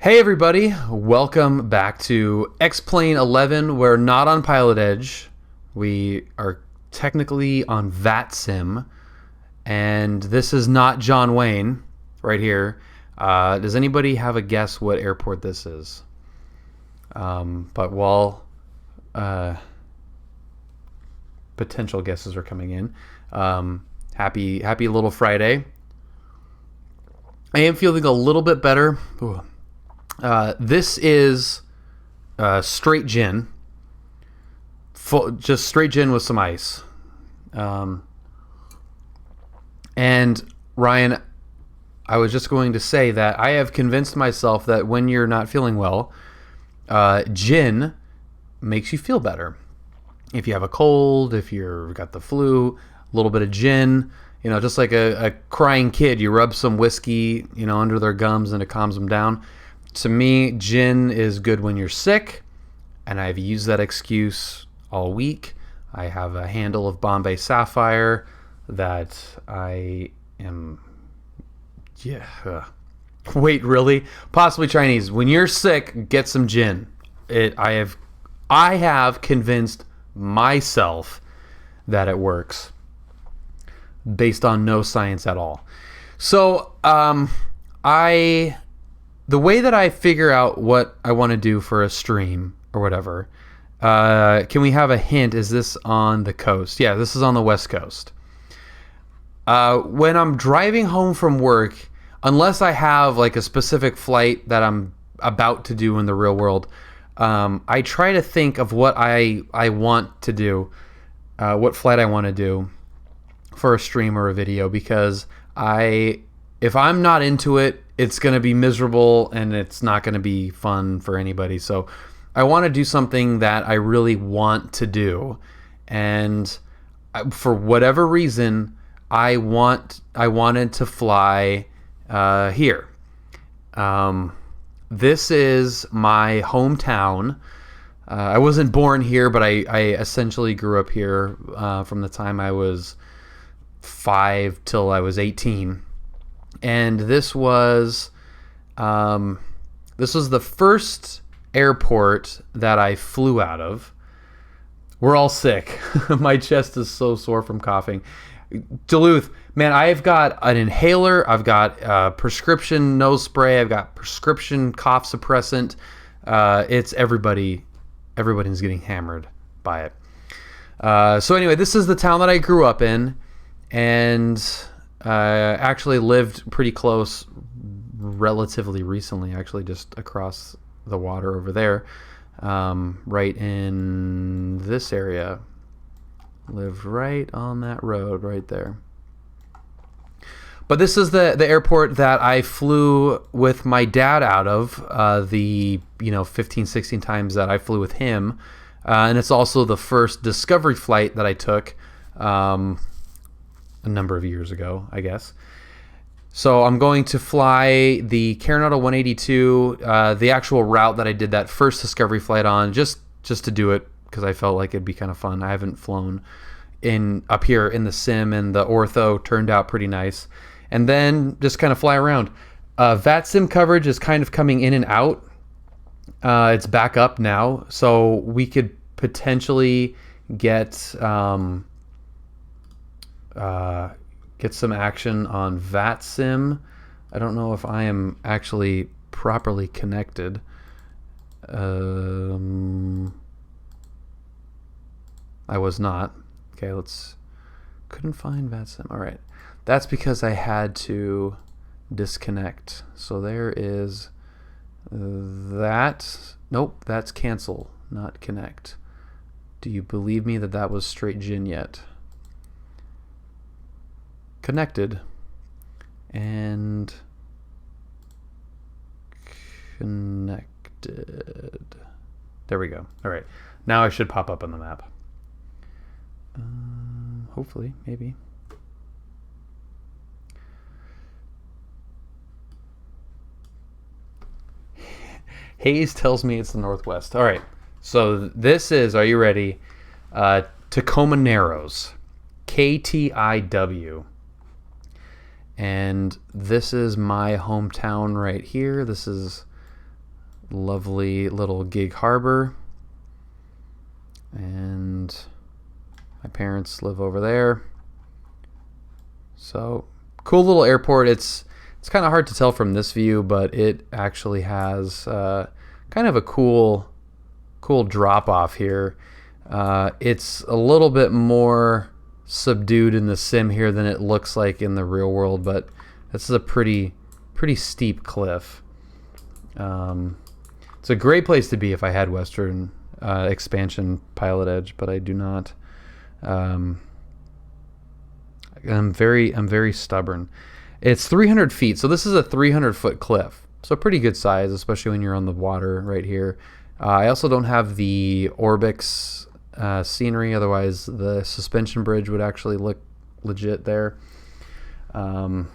Hey everybody, welcome back to X-Plane 11. We're not on Pilot Edge. We are technically on VATSIM, and this is not John Wayne right here. Does anybody have a guess what airport this is? But while potential guesses are coming in, happy little Friday. I am feeling a little bit better. Ooh. This is straight gin, just straight gin with some ice. And Ryan, I was just going to say that I have convinced myself that when you're not feeling well, gin makes you feel better. If you have a cold, if you've got the flu, a little bit of gin, just like a crying kid, you rub some whiskey, under their gums and it calms them down. To me, gin is good when you're sick, and I've used that excuse all week. I have a handle of Bombay Sapphire that I am... Wait, really? Possibly Chinese. When you're sick, get some gin. I have convinced myself that it works based on no science at all. So, the way that I figure out what I want to do for a stream or whatever, can we have a hint? Is this on the coast? Yeah, this is on the West Coast. When I'm driving home from work, unless I have like a specific flight that I'm about to do in the real world, I try to think of what I want to do, what flight I want to do for a stream or a video, because if I'm not into it, it's going to be miserable and it's not going to be fun for anybody. So I want to do something that I really want to do. And for whatever reason, I wanted to fly here. This is my hometown. I wasn't born here, but I essentially grew up here from the time I was 5 till I was 18. And this was the first airport that I flew out of. We're all sick. My chest is so sore from coughing. Duluth, man, I've got an inhaler. I've got prescription nose spray. I've got prescription cough suppressant. It's everybody's getting hammered by it. So anyway, this is the town that I grew up in, and actually lived pretty close relatively recently, actually just across the water over there, right in this area. Lived right on that road right there. But this is the airport that I flew with my dad out of, the 15, 16 times that I flew with him. And it's also the first Discovery flight that I took, a number of years ago, I guess. So I'm going to fly the Canal 182, the actual route that I did that first Discovery flight on, just to do it because I felt like it'd be kind of fun. I haven't flown up here in the sim, and the ortho turned out pretty nice. And then just kind of fly around. VATSIM coverage is kind of coming in and out. It's back up now, so we could potentially get some action on VATSIM. I don't know if I am actually properly connected. I was not. Okay, couldn't find VATSIM. All right. That's because I had to disconnect. So there is that. Nope, that's cancel, not connect. Do you believe me that was straight gin yet? Connected and connected. There we go. All right, now I should pop up on the map. Hopefully, maybe. Haze tells me it's the northwest. All right, so this is, are you ready? Tacoma Narrows, KTIW. And this is my hometown right here. This is Lovely little gig harbor. And my parents live over there. So cool little airport. It's kind of hard to tell from this view, but it actually has kind of a cool drop off here. It's a little bit more subdued in the sim here than it looks like in the real world, but this is a pretty steep cliff. It's a great place to be if I had Western expansion pilot edge, but I do not. I'm very stubborn. It's 300 feet, so this is a 300-foot cliff. So pretty good size, especially when you're on the water right here. I also don't have the Orbix scenery, otherwise the suspension bridge would actually look legit there. And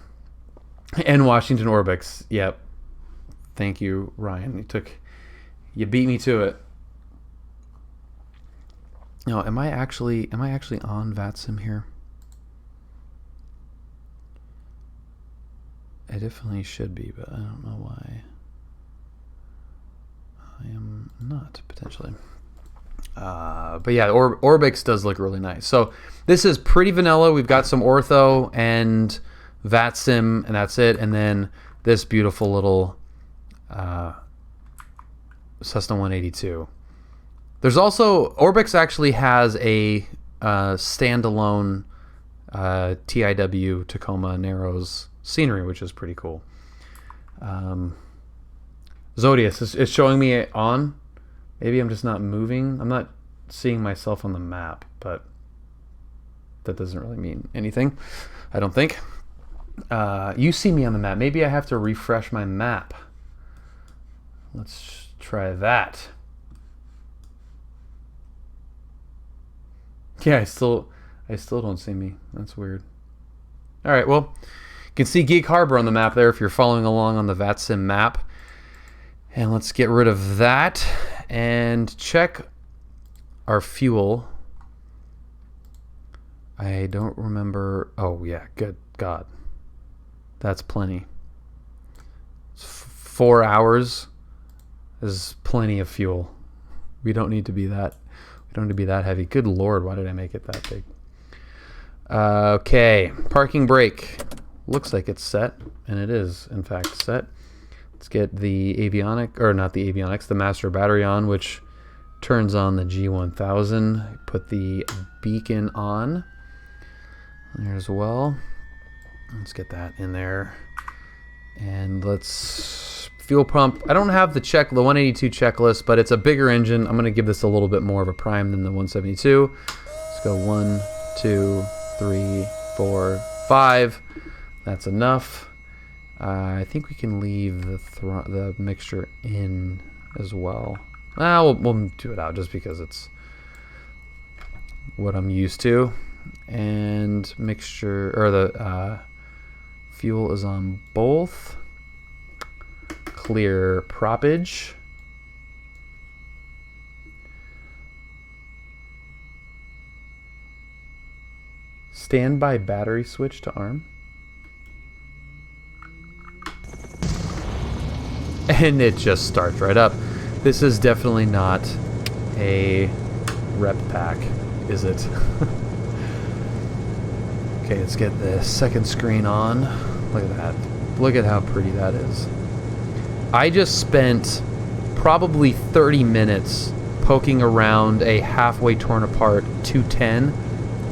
Washington Orbix, yep. Thank you, Ryan. You beat me to it. No, am I actually on VATSIM here? I definitely should be, but I don't know why. I am not, potentially. But yeah, Orbix does look really nice. So this is pretty vanilla. We've got some ortho and VATSIM, and that's it. And then this beautiful little Cessna 182. There's also, Orbix actually has a standalone TIW Tacoma Narrows scenery, which is pretty cool. Zodius is showing me on. Maybe I'm just not moving. I'm not seeing myself on the map, but that doesn't really mean anything, I don't think. You see me on the map. Maybe I have to refresh my map. Let's try that. Yeah, I still don't see me. That's weird. All right, well, you can see Gig Harbor on the map there if you're following along on the VATSIM map. And let's get rid of that and check our fuel. I don't remember. Oh, yeah, good God. That's plenty. 4 hours is plenty of fuel. We don't need to be that heavy. Good Lord, why did I make it that big? Okay, parking brake. Looks like it's set, and it is, in fact, set. Let's get the avionic, or not the avionics, the master battery on, which turns on the G1000. Put the beacon on there as well. Let's get that in there. And let's fuel pump. I don't have the 182 checklist, but it's a bigger engine. I'm going to give this a little bit more of a prime than the 172. Let's go 1, 2, 3, 4, 5. That's enough. I think we can leave the mixture in as well. We'll do it out just because it's what I'm used to. And mixture, or the fuel is on both. Clear propage. Standby battery switch to arm. And it just starts right up. This is definitely not a rep pack, is it? Okay, let's get the second screen on. Look at that. Look at how pretty that is. I just spent probably 30 minutes poking around a halfway torn apart 210,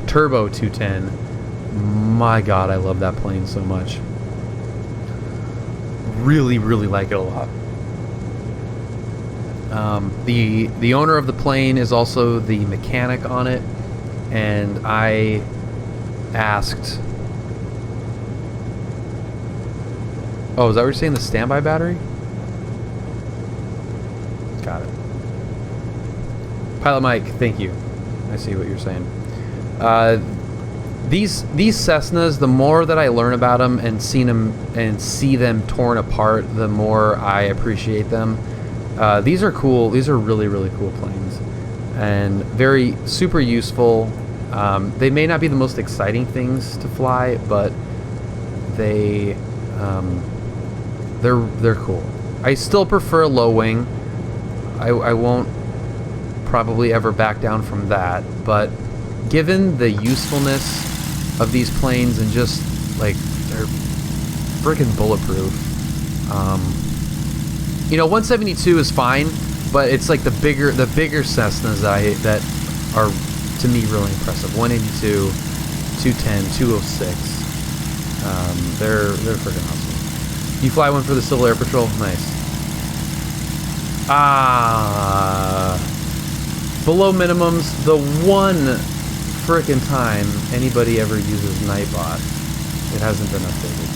turbo 210. My God, I love that plane so much. Really, really like it a lot. The owner of the plane is also the mechanic on it, and I asked. Oh, is that what you're saying? The standby battery? Got it. Pilot Mike, thank you. I see what you're saying. These Cessnas, the more that I learn about them and see them torn apart, the more I appreciate them. These are cool. These are really, really cool planes, and very super useful. They may not be the most exciting things to fly, but they're cool. I still prefer low wing. I won't probably ever back down from that, but given the usefulness of these planes and just like they're freaking bulletproof, you know, 172 is fine, but it's like the bigger Cessnas that are to me really impressive. 182, 210, 206. They're freaking awesome. You fly one for the Civil Air Patrol? Nice. Below minimums, the one frickin' time anybody ever uses Nightbot, it hasn't been updated.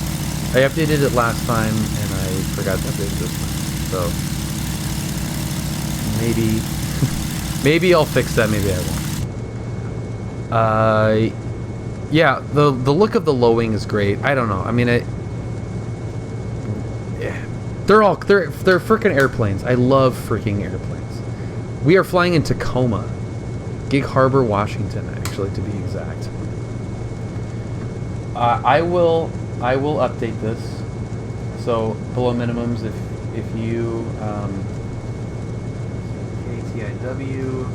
I updated it last time and I forgot to update it this time. So maybe I'll fix that, maybe I won't. Yeah, the look of the low wing is great. I don't know. I mean, they're freaking airplanes. I love freaking airplanes. We are flying in Tacoma, Gig Harbor, Washington, actually, to be exact. I will update this. So below minimums, if you ATIW.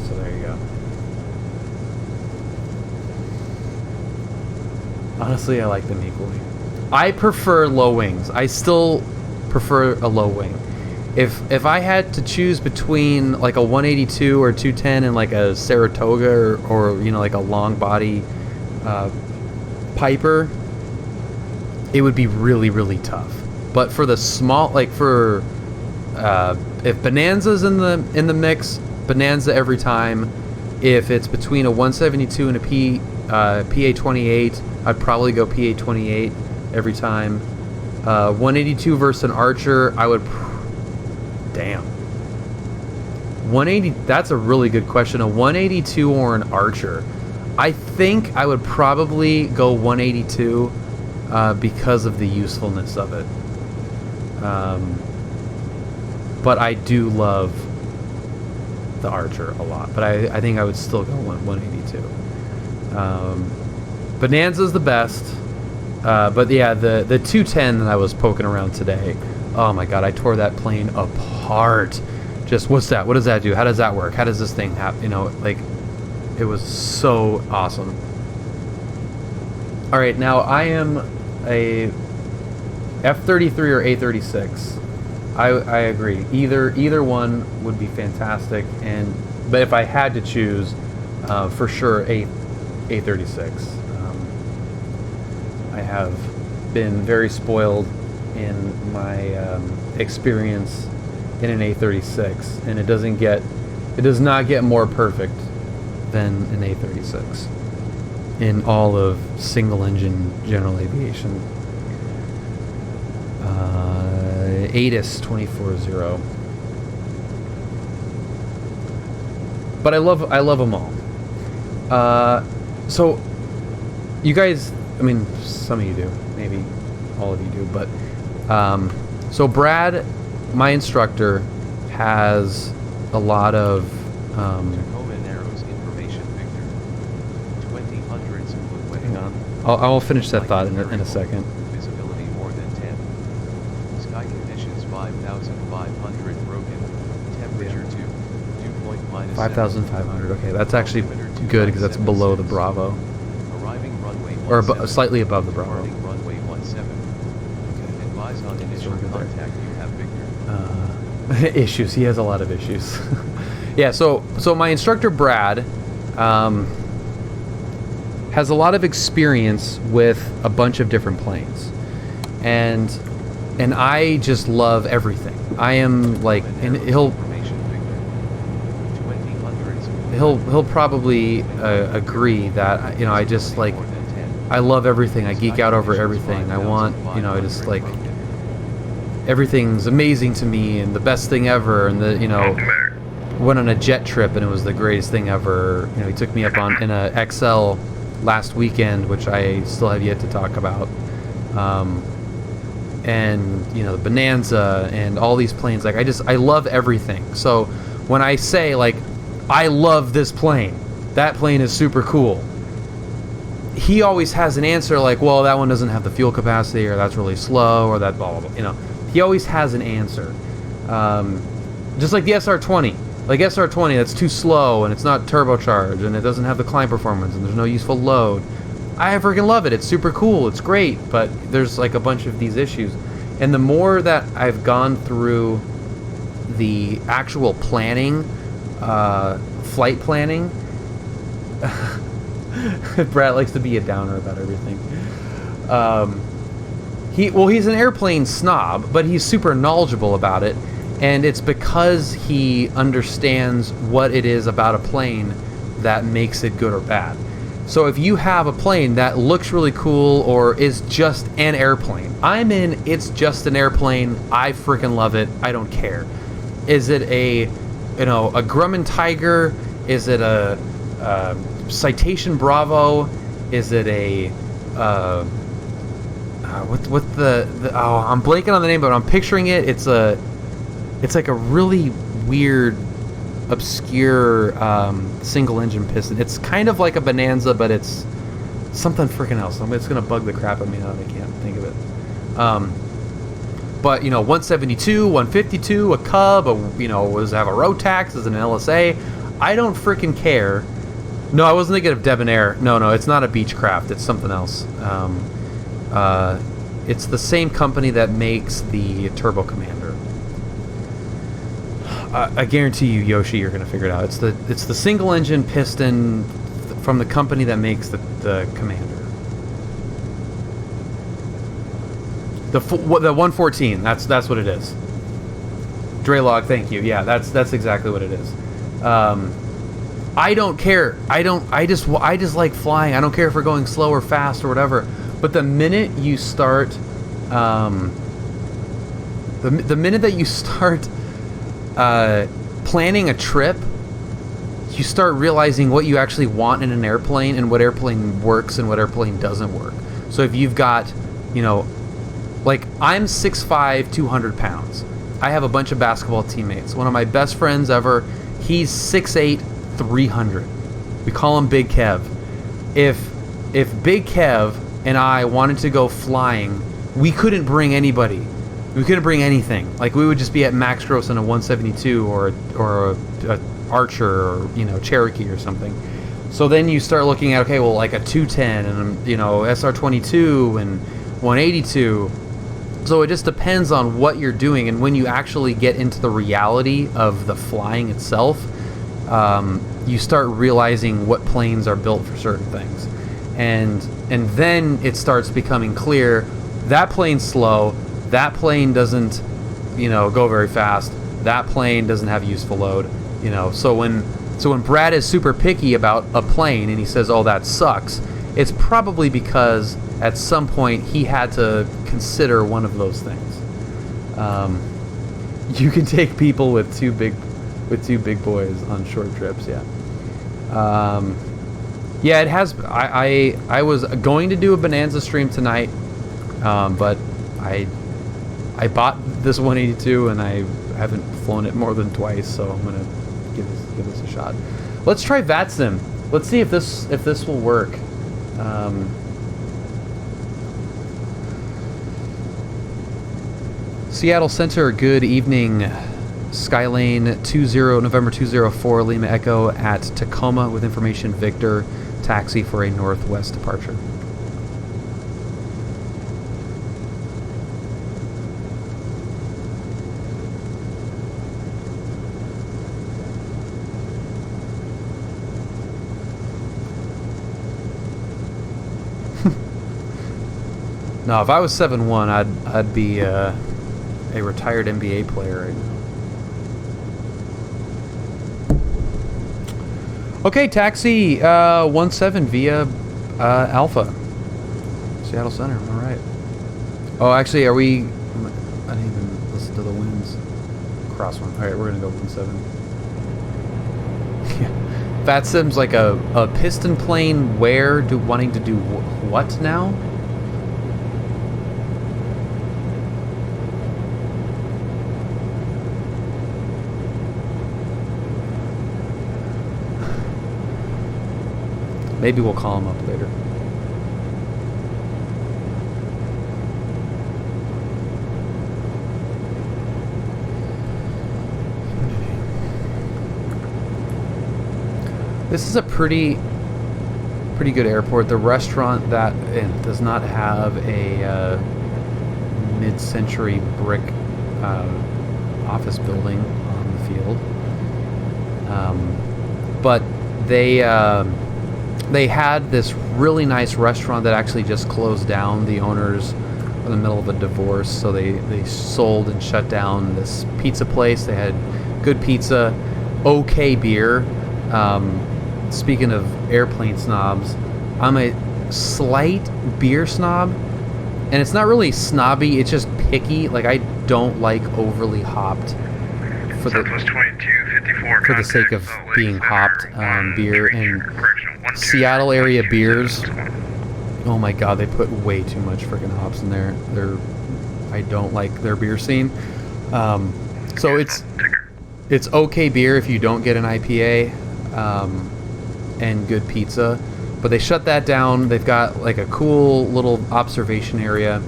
So there you go. Honestly, I like them equally. I prefer low wings. I still prefer a low wing. If I had to choose between like a 182 or 210 and like a Saratoga or you know, like a long body Piper, it would be really, really tough. But for the small, like for if Bonanza's in the mix, Bonanza every time. If it's between a 172 and a PA-28, I'd probably go PA-28 every time. 182 versus an Archer, I would. Damn. 180. That's a really good question. A 182 or an Archer? I think I would probably go 182 because of the usefulness of it. But I do love the Archer a lot. But I think I would still go 182. Bonanza's the best. But yeah, the 210 that I was poking around today, oh my god, I tore that plane apart. Just, what's that? What does that do? How does that work? How does this thing happen? You know, like, it was so awesome. All right, now I am a F-33 or A-36. I agree. Either one would be fantastic. But if I had to choose, for sure, A-36. I have been very spoiled in my experience in an A-36, and it does not get more perfect than an A-36 in all of single engine general aviation. ATIS 24-0. But I love them all. So you guys, I mean, some of you do, maybe all of you do, but so Brad, my instructor, has a lot of Tacoma Narrows information, Victor. 2000 hang on, I'll finish that thought in a second. Visibility more than 10. Sky conditions 5,500 broken. Temperature 2 point minus 5,500. Okay, that's actually good because that's below the Bravo, Arriving runway or 17. slightly above the Bravo. Departing runway 17. Advise on initial contact you have, Victor. Issues. He has a lot of issues. Yeah. So my instructor Brad has a lot of experience with a bunch of different planes, and I just love everything. I am like, and he'll probably agree that, you know, I just like, I love everything. I geek out over everything. I want, you know, I just like, everything's amazing to me and the best thing ever. And the, you know, went on a jet trip and it was the greatest thing ever. You know, he took me up in a XL last weekend, which I still have yet to talk about. And you know, the Bonanza and all these planes. Like, I love everything. So when I say like, I love this plane, that plane is super cool. He always has an answer like, well, that one doesn't have the fuel capacity, or that's really slow, or that blah, blah, blah. You know, he always has an answer. Just like the SR-20. Like SR-20, that's too slow, and it's not turbocharged, and it doesn't have the climb performance, and there's no useful load. I freaking love it. It's super cool. It's great, but there's like a bunch of these issues. And the more that I've gone through the actual planning, flight planning, Brad likes to be a downer about everything. He's an airplane snob, but he's super knowledgeable about it, and it's because he understands what it is about a plane that makes it good or bad. So if you have a plane that looks really cool or is just an airplane, it's just an airplane, I freaking love it, I don't care. Is it a Grumman Tiger? Is it a Citation Bravo? Is it a I'm blanking on the name, but I'm picturing it. It's like a really weird, obscure single engine piston. It's kind of like a Bonanza, but it's something freaking else. It's gonna bug the crap out of me now that I can't think of it. But 172, 152, a Cub, does it have a Rotax? Is it an LSA? I don't freaking care. No, I wasn't thinking of Debonair. No, it's not a Beechcraft. It's something else. It's the same company that makes the Turbo Commander. I guarantee you, Yoshi, you're gonna figure it out. It's the single engine piston from the company that makes the Commander. The 114. That's what it is. Draylog, thank you. Yeah, that's exactly what it is. I don't care. I just like flying. I don't care if we're going slow or fast or whatever. But the minute you start, the minute that you start planning a trip, you start realizing what you actually want in an airplane and what airplane works and what airplane doesn't work. So if you've got, like I'm 6'5", 200 pounds. I have a bunch of basketball teammates. One of my best friends ever, he's 6'8", 300. We call him Big Kev. If Big Kev and I wanted to go flying, we couldn't bring anybody. We couldn't bring anything. Like we would just be at max gross in a 172 or a Archer or Cherokee or something. So then you start looking at like a 210 and SR-22 and 182. So it just depends on what you're doing, and when you actually get into the reality of the flying itself, you start realizing what planes are built for certain things, and then it starts becoming clear that plane's slow, that plane doesn't go very fast, that plane doesn't have useful load. So when Brad is super picky about a plane and he says, oh, that sucks, it's probably because at some point he had to consider one of those things. You can take people with two big boys on short trips. Yeah. Yeah, it has. I was going to do a Bonanza stream tonight, but I bought this 182 and I haven't flown it more than twice, so I'm gonna give this a shot. Let's try VATSIM. Let's see if this will work. Seattle Center, good evening. Skylane 20 November 204 Lima Echo at Tacoma with information Victor, taxi for a northwest departure. No, if I was 7'1", I'd be a retired NBA player right now. Okay, taxi 17 via Alpha, Seattle Center. All right. Oh, actually, are we? I didn't even listen to the winds. Cross one. All right, we're gonna go 17. Yeah. VATSIM's like a piston plane. Wanting to do what now? Maybe we'll call him up later. This is a pretty good airport. The restaurant that does not have a mid-century brick office building on the field, but they had this really nice restaurant that actually just closed down. The owners were in the middle of a divorce, so they sold and shut down this pizza place. They had good pizza, okay beer. Speaking of airplane snobs, I'm a slight beer snob, and it's not really snobby, it's just picky. Like, I don't like overly hopped for the sake of being hopped beer. And Seattle area beers, oh my god, they put way too much freaking hops in there. I don't like their beer scene. So it's okay beer if you don't get an IPA. And good pizza, but they shut that down. They've got like a cool little observation area.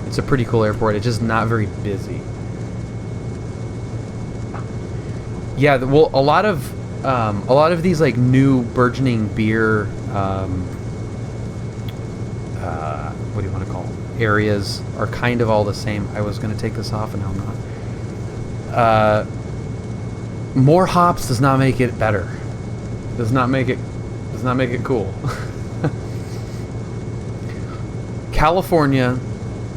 It's a pretty cool airport. It's just not very busy. Yeah, well, a lot of these like new burgeoning beer, what do you want to call them? Areas are kind of all the same. I was going to take this off and now I'm not. More hops does not make it better. Does not make it cool. California,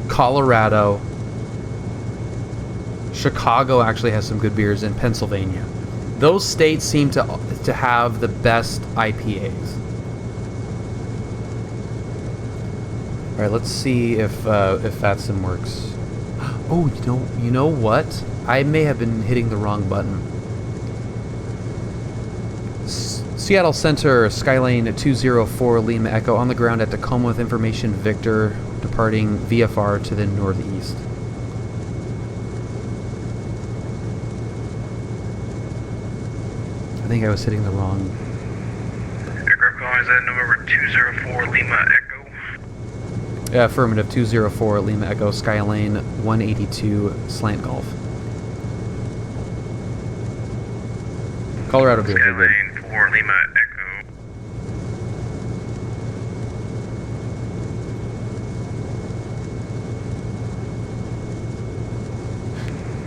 Colorado, Chicago actually has some good beers, in Pennsylvania. Those states seem to have the best IPAs. All right, let's see if VATSIM works. Oh, you know what? I may have been hitting the wrong button. Seattle Center, Skylane 204 Lima Echo, on the ground at Tacoma with information Victor, departing VFR to the northeast. I think I was hitting the wrong. Aircraft calling, is that November 204 Lima Echo? Yeah, affirmative, 204 Lima Echo, Skylane 182 Slant Golf. Colorado beer. Skylane 4 Lima Echo.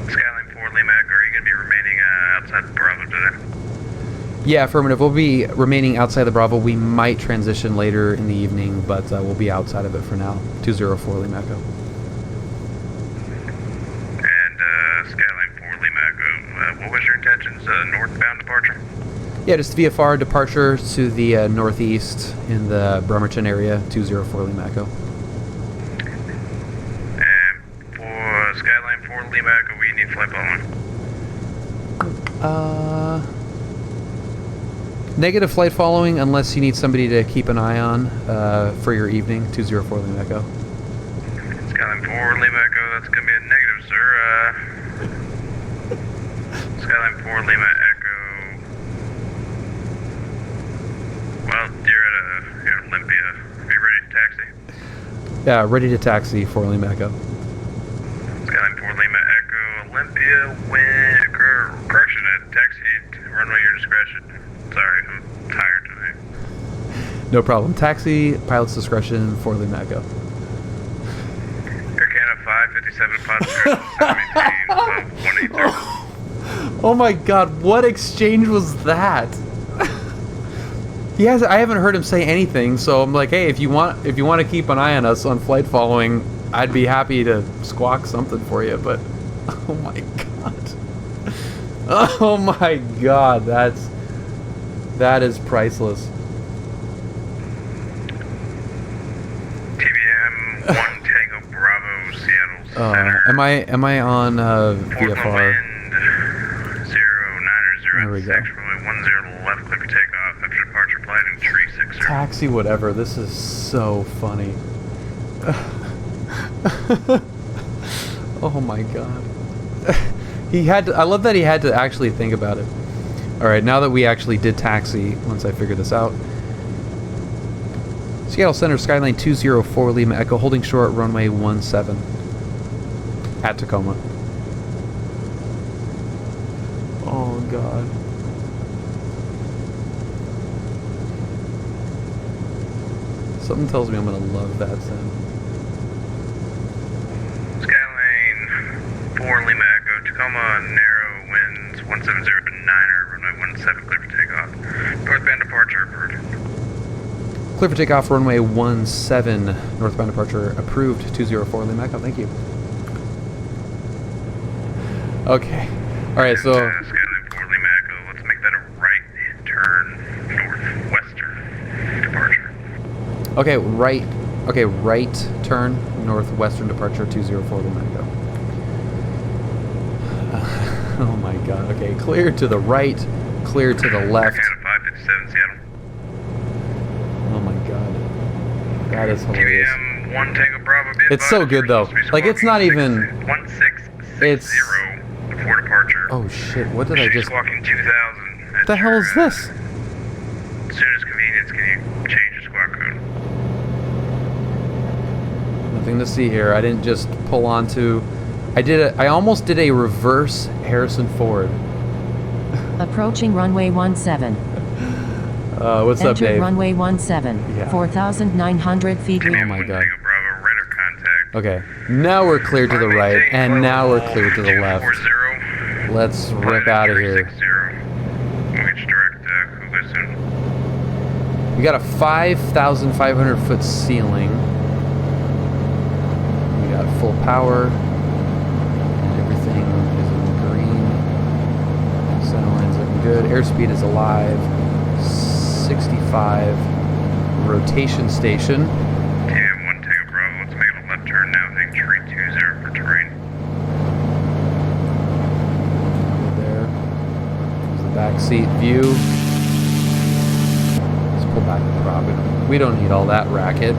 Skylane 4 Lima Echo, are you going to be remaining outside Bravo today? Yeah, affirmative. We'll be remaining outside the Bravo. We might transition later in the evening, but we'll be outside of it for now. 204 Lima Echo. And Skyline 4 Lima Echo, what was your intentions? Northbound departure? Yeah, just VFR departure to the northeast in the Bremerton area, 204 Lima Echo. And for Skyline 4 Lima Echo, we need flight following. Negative flight following unless you need somebody to keep an eye on for your evening, 204 Lima Echo. Skyline 4 Lima Echo, that's going to be a negative, sir. Skyline 4 Lima Echo. Well, you're at Olympia. Are you ready to taxi? Yeah, ready to taxi for Lima Echo. Skyline 4 Lima Echo, Olympia, correction, taxi, runway your discretion. Sorry, I'm tired tonight. No problem. Taxi, pilot's discretion for Lima Echo. Air Canada 557 5 183. Oh my god, what exchange was that? I haven't heard him say anything, so I'm like, hey, if you want to keep an eye on us on flight following, I'd be happy to squawk something for you, but oh my god. Oh my god, that is priceless. TBM 1 Tango Bravo, Seattle Center. Am I on VFR? Wind 09 There we go. Runway 10 to the left, clear for takeoff. After departure, flight in tree 6. Taxi, whatever. This is so funny. Oh my god. I love that he had to actually think about it. Alright, now that we actually did taxi, once I figured this out. Seattle Center, Skyline 204, Lima Echo, holding short, runway 17 at Tacoma. Oh, God. Something tells me I'm going to love VATSIM. Skyline 4 Lima Echo, Tacoma, narrow winds 170-9er, runway 17, clear for takeoff. Northbound departure approved. Clear for takeoff, runway 17, northbound departure approved, 204 Lima Echo, thank you. Okay. Alright, so... Skyline 4 Lima Echo, let's make that a right turn, northwestern departure. Okay, right turn, northwestern departure, 204 Lima Echo. Oh my god, okay, clear to the right, clear to the left. Canada 557 Seattle. Oh my god. That is hilarious. QEM 1 Tango Bravo. It's so good though. Like it's not even... 1660 before departure. Oh shit, what did I just... Squawking 2000. What the hell is this? As soon as convenience, can you change your squawk code? Nothing to see here. I didn't just pull onto... I almost did a reverse Harrison Ford. Approaching runway 17. What's up, Dave? Runway 17. Yeah. 4,900 feet. Oh my god. Tango Bravo, radar contact. Okay, now we're clear to the right, and now we're clear to the left. 240. Let's rip out of here. 360. We'll get you direct Cougar soon. We got a 5,500 foot ceiling. We got full power. Everything is in green. Center line's looking good. Airspeed is alive. 65. Rotation station. TM 1 Tango Bravo, let's make it a left turn now, heading tree 20 for terrain. There. There's the back seat view. Let's pull back the prop. We don't need all that racket.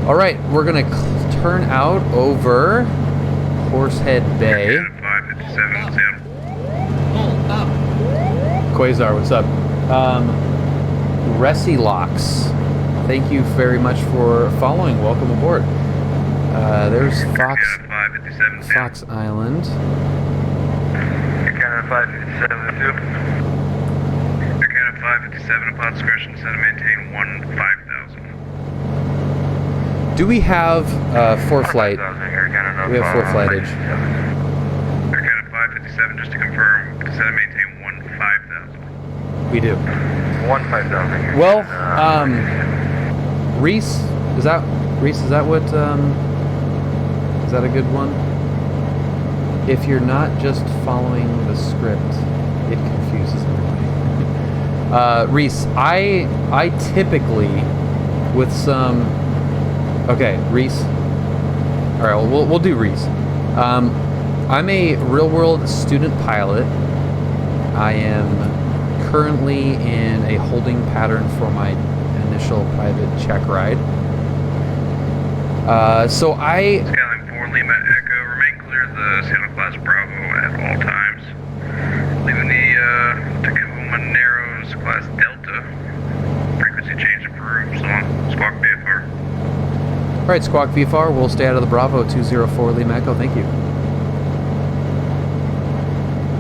Alright, we're gonna turn out over Horsehead Bay. Canada 557 Seattle. Quasar, what's up? Resilocks, thank you very much for following. Welcome aboard. There's Canada 557 Seattle. Fox Island. Canada 557 too. Canada 557 upon discretion, set and maintain 5000. Do we have for flight? We have for flightage. Canada 557, just to confirm, set and maintain 5000. We do. 5000. Well, Reese, is that what, is that a good one? If you're not just following the script, it confuses everybody. Reese, I typically, with some, okay, Reese, all right, well, we'll do Reese. I'm a real-world student pilot. I am currently in a holding pattern for my initial private check ride. So Skyline 4 Lima Echo, remain clear of the Seattle class Bravo at all times. Leaving the Tacoma Narrows class Delta. Frequency change approved. So long. Squawk VFR. all right, Squawk VFR, we'll stay out of the Bravo 204 Lima Echo. Thank you.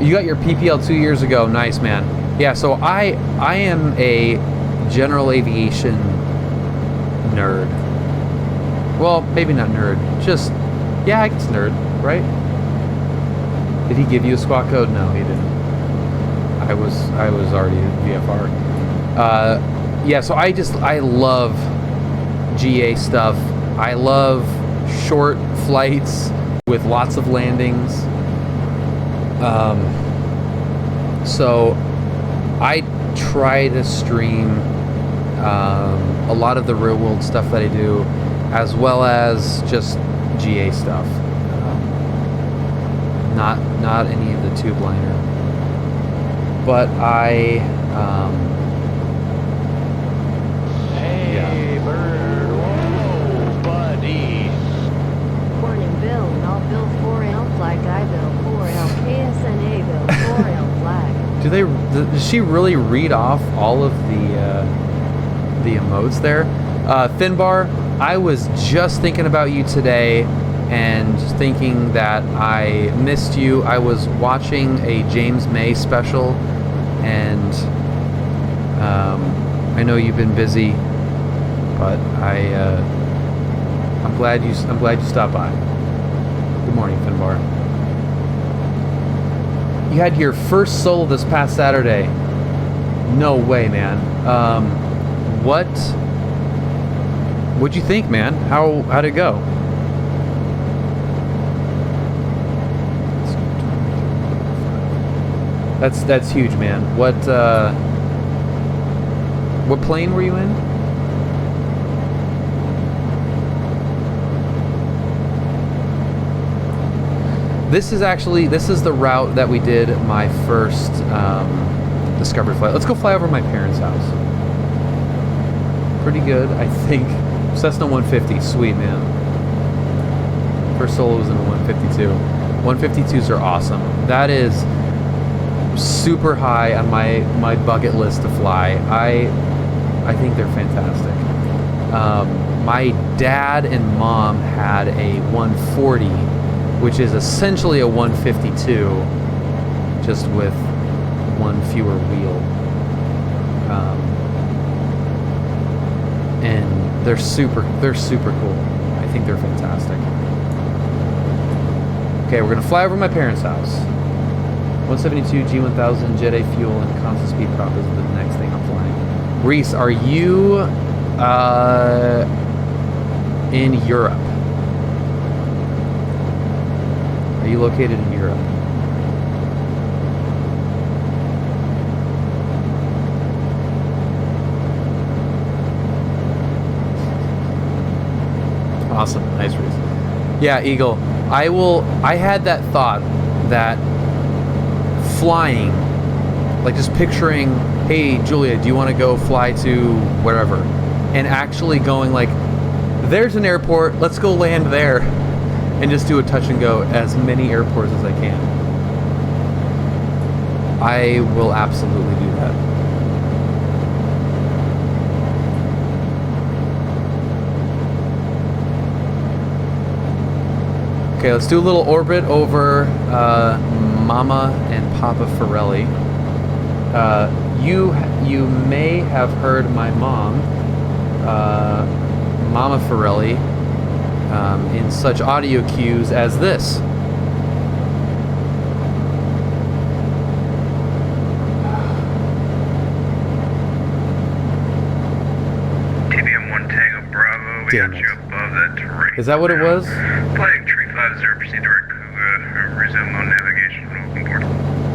You got your PPL 2 years ago. Nice, man. Yeah, so I am a general aviation nerd. Well, maybe not nerd. Just, yeah, I guess nerd, right? Did he give you a squawk code? No, he didn't. I was already at VFR. Yeah, so I love GA stuff. I love short flights with lots of landings. So I try to stream a lot of the real world stuff that I do, as well as just GA stuff. Not any of the tube liner, but I Hey, yeah. bird, whoa, buddy. Does she really read off all of the emotes there? Finbar, I was just thinking about you today and thinking that I missed you. I was watching a James May special, and I know you've been busy, but I'm glad you stopped by. Good morning, Finbar. You had your first solo this past Saturday. No way, man. What'd you think, man? How'd it go? That's huge, man. What plane were you in? This is the route that we did my first Discovery flight. Let's go fly over my parents' house. Pretty good, I think. Cessna 150, sweet, man. First solo was in a 152. 152s are awesome. That is super high on my bucket list to fly. I think they're fantastic. My dad and mom had a 140, which is essentially a 152, just with one fewer wheel. And they're super cool. I think they're fantastic. Okay, we're gonna fly over my parents' house. 172 G1000 Jet A fuel and constant speed prop is the next thing I'm flying. Reese, are you in Europe? Are you located in Europe? Awesome. Nice, Reese. Yeah, Eagle. I had that thought that flying, like just picturing, hey, Julia, do you want to go fly to wherever? And actually going like, there's an airport, let's go land there. And just do a touch and go as many airports as I can. I will absolutely do that. Okay, let's do a little orbit over Mama and Papa Ferrelli. You may have heard my mom, Mama Ferrelli, in such audio cues as this. TBM1 Tango Bravo, we Damn got it. you above that terrain. Is that what it was? Flight 350, proceed direct Cougar, resume on navigation, welcome aboard.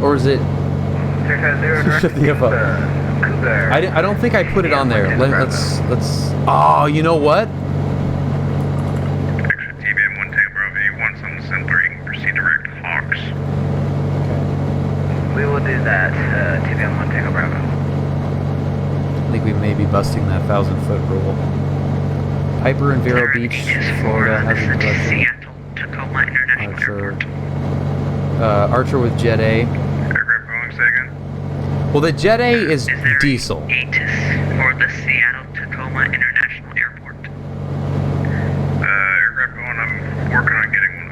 Or is it? 350 Shut the F up. Cougar. I don't think I put it on there. Let's. Oh, you know what? Extra TBM1 Tango Bravo, you want something simpler, you can proceed direct Hawks. We will do that, TBM1 Tango Bravo. I think we may be busting that 1,000-foot rule. Piper in Vero Beach, Florida, has a production. Seattle, Tacoma International Archer. Airport. Archer with Jet A. Aircraft going second. Well, the Jet A is there diesel. ATIS for the Seattle Tacoma International Airport? Aircraft going, I'm working on getting one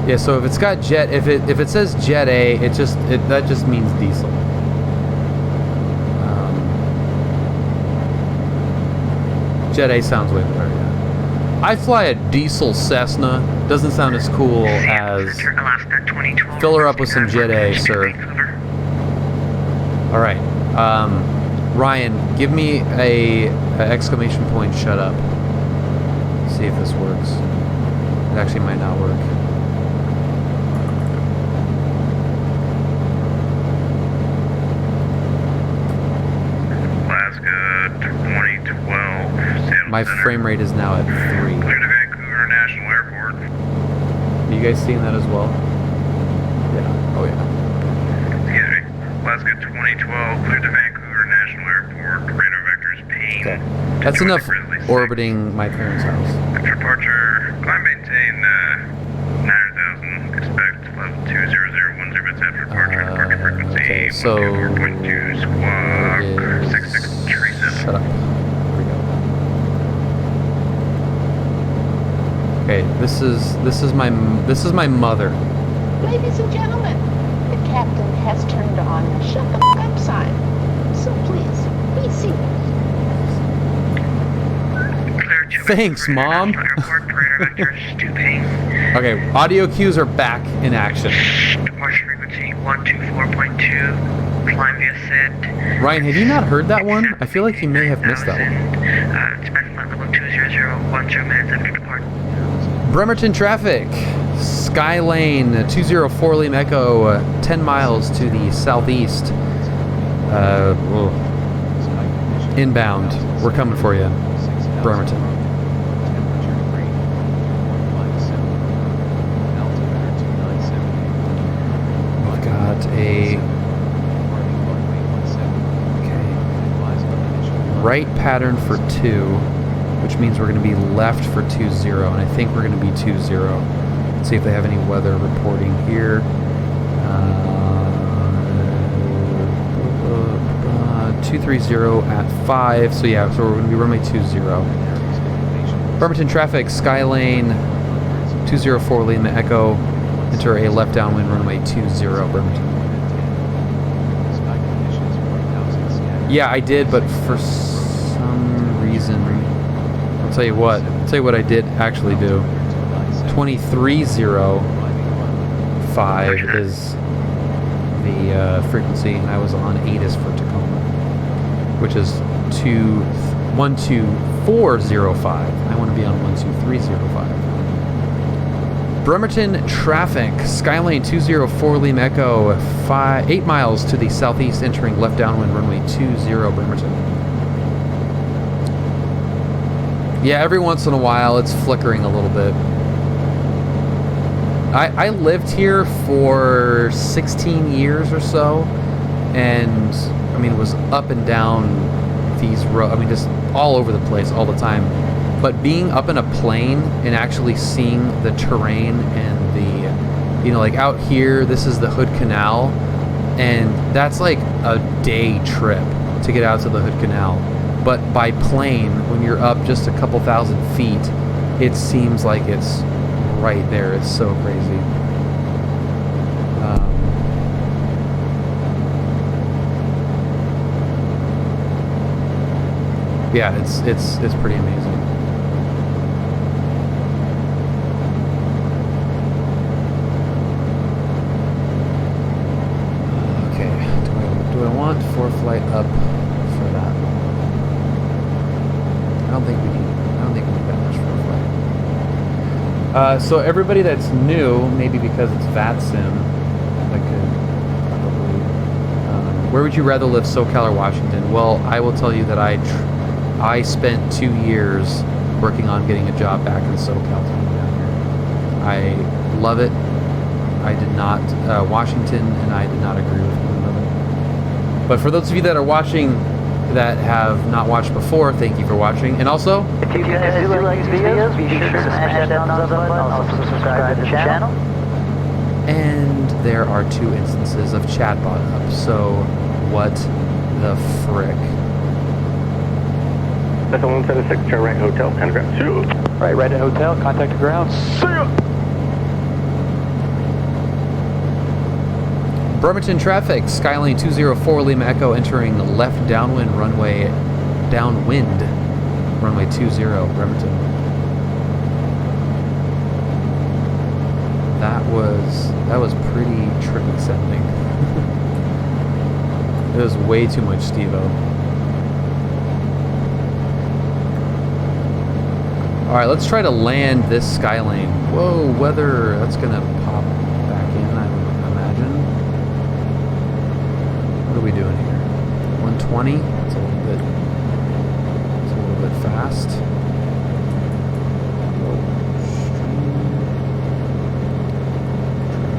up. Yeah, so if it's got jet, if it says Jet A, that just means diesel. Jet A sounds way better. Yeah. I fly a diesel Cessna. Doesn't sound as cool as. Alaska 2012. Fill her up with some Jet A, sir. All right, Ryan, give me a exclamation point. Shut up. See if this works. It actually might not work. Alaska 2012. Seattle My Center. frame rate is now at 3. Clear to Vancouver National Airport. Are you guys seeing that as well? Yeah. Oh yeah. Excuse me. Alaska 2012. Clear to Vancouver National Airport. Radar vectors pain. Okay. That's Georgia enough Grizzly 6. orbiting my parents' house. After departure, climb maintain 9,000 Club 20010 for departure. Departure frequency Okay, so 124.2 squawk is- 66 Teresa. Shut up. Here we go. Okay, this is my mother. Ladies and gentlemen, the captain has turned on the shut the f up sign. So please, be seated. Clear to Thanks, Mom. Airport, radar vectors, 2 ping. Okay, audio cues are back in action. Departure frequency 124.2. Climb via set. Ryan, have you not heard that one? I feel like you may have missed that one. Expect flight level 20010 minutes after departure. Bremerton traffic. Skylane 204 Lima Echo, 10 miles to the southeast. Inbound. We're coming for you. Bremerton. We've got a right pattern for 2, which means we're going to be left for 20, and I think we're going to be 20. Let's see if they have any weather reporting here. 230 at 5, so yeah, so we're going to be runway 20. Bremerton traffic, Skylane 204 Lima Echo, enter a left downwind runway 20, Bremerton. Yeah, I did, but for some reason, I'll tell you what I did actually do. 2305 is the frequency, and I was on ATIS for Tacoma, which is 12405. I want to be on 12305. Bremerton traffic, Skylane 204 Lima Echo, 8 miles to the southeast, entering left downwind runway 20, Bremerton. Yeah, every once in a while it's flickering a little bit. I lived here for 16 years or so, and I mean, it was up and down these roads. I mean, just all over the place all the time. But being up in a plane and actually seeing the terrain and the, you know, like out here, this is the Hood Canal, and that's like a day trip to get out to the Hood Canal. But by plane, when you're up just a couple thousand feet, it seems like it's right there. It's so crazy. Yeah, it's pretty amazing. Okay, do I want 4 flight up for that? I don't think we need that much for a flight. So everybody that's new, maybe because it's VATSIM, I could probably. Where would you rather live, SoCal or Washington? Well, I will tell you that I spent 2 years working on getting a job back in SoCal to move down here. I love it. I did not, Washington and I did not agree with one another. But for those of you that are watching that have not watched before, thank you for watching. And also, If you guys do like these videos, be sure to smash that thumbs up button. Also subscribe to the channel. and there are 2 instances of chatbot up. So what the frick? That's 176, turn right hotel, contact ground. See ya. Right at hotel, contact the ground. See ya. Bremerton traffic, Skylane 204 Lima Echo, entering left downwind runway 20, Bremerton. That was pretty tricky sounding. It was way too much Steve-O. Alright, let's try to land this Skylane. Whoa, weather, that's gonna pop back in, I would imagine. What are we doing here? 120? It's a little bit fast. Whoa.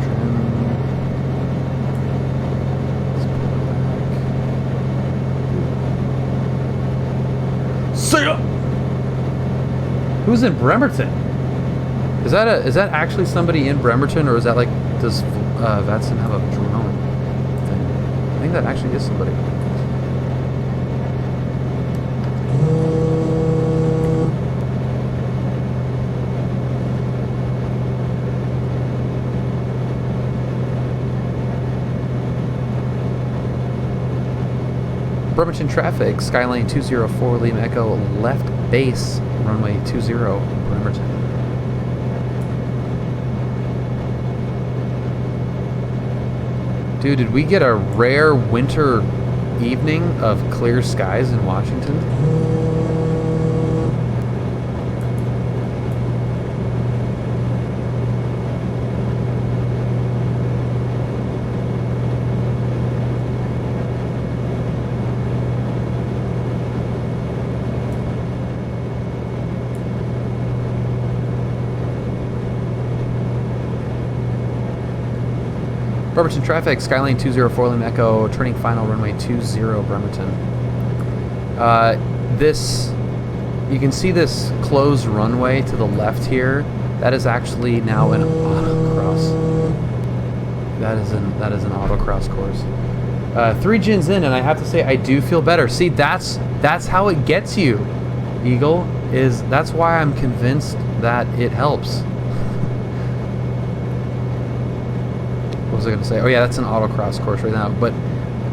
Trim. Let's pull it back. See ya! Who's in Bremerton? Is that actually somebody in Bremerton, or is that like, does VATSIM have a drone thing? I think that actually is somebody. Bremerton traffic, Skylane 204 Lima Echo, left base, runway 20, Bremerton. Dude, did we get a rare winter evening of clear skies in Washington? Bremerton traffic, Skylane 204 Lima Echo, turning final, runway 20, Bremerton. You can see this closed runway to the left here. That is actually now an autocross. That is an autocross course. 3 gins in, and I have to say I do feel better. See, that's how it gets you, Eagle. That's why I'm convinced that it helps. What was I going to say? Oh yeah, that's an autocross course right now. But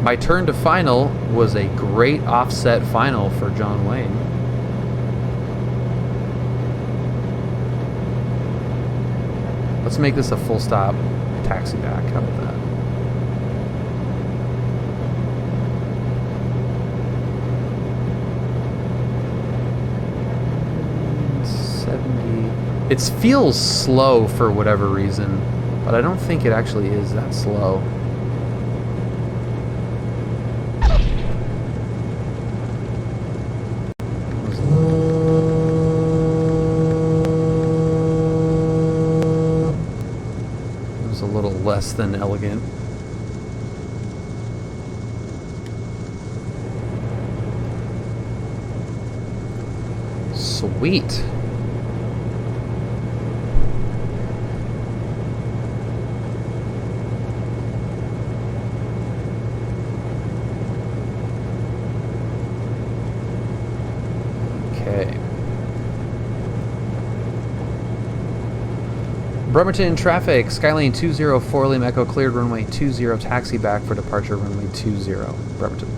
my turn to final was a great offset final for John Wayne. Let's make this a full stop taxi back. How about that? It feels slow for whatever reason, but I don't think it actually is that slow. It was a little less than elegant. Sweet. Bremerton traffic, Skylane 204 Lima Echo, cleared runway 20, taxi back for departure runway 20, Bremerton.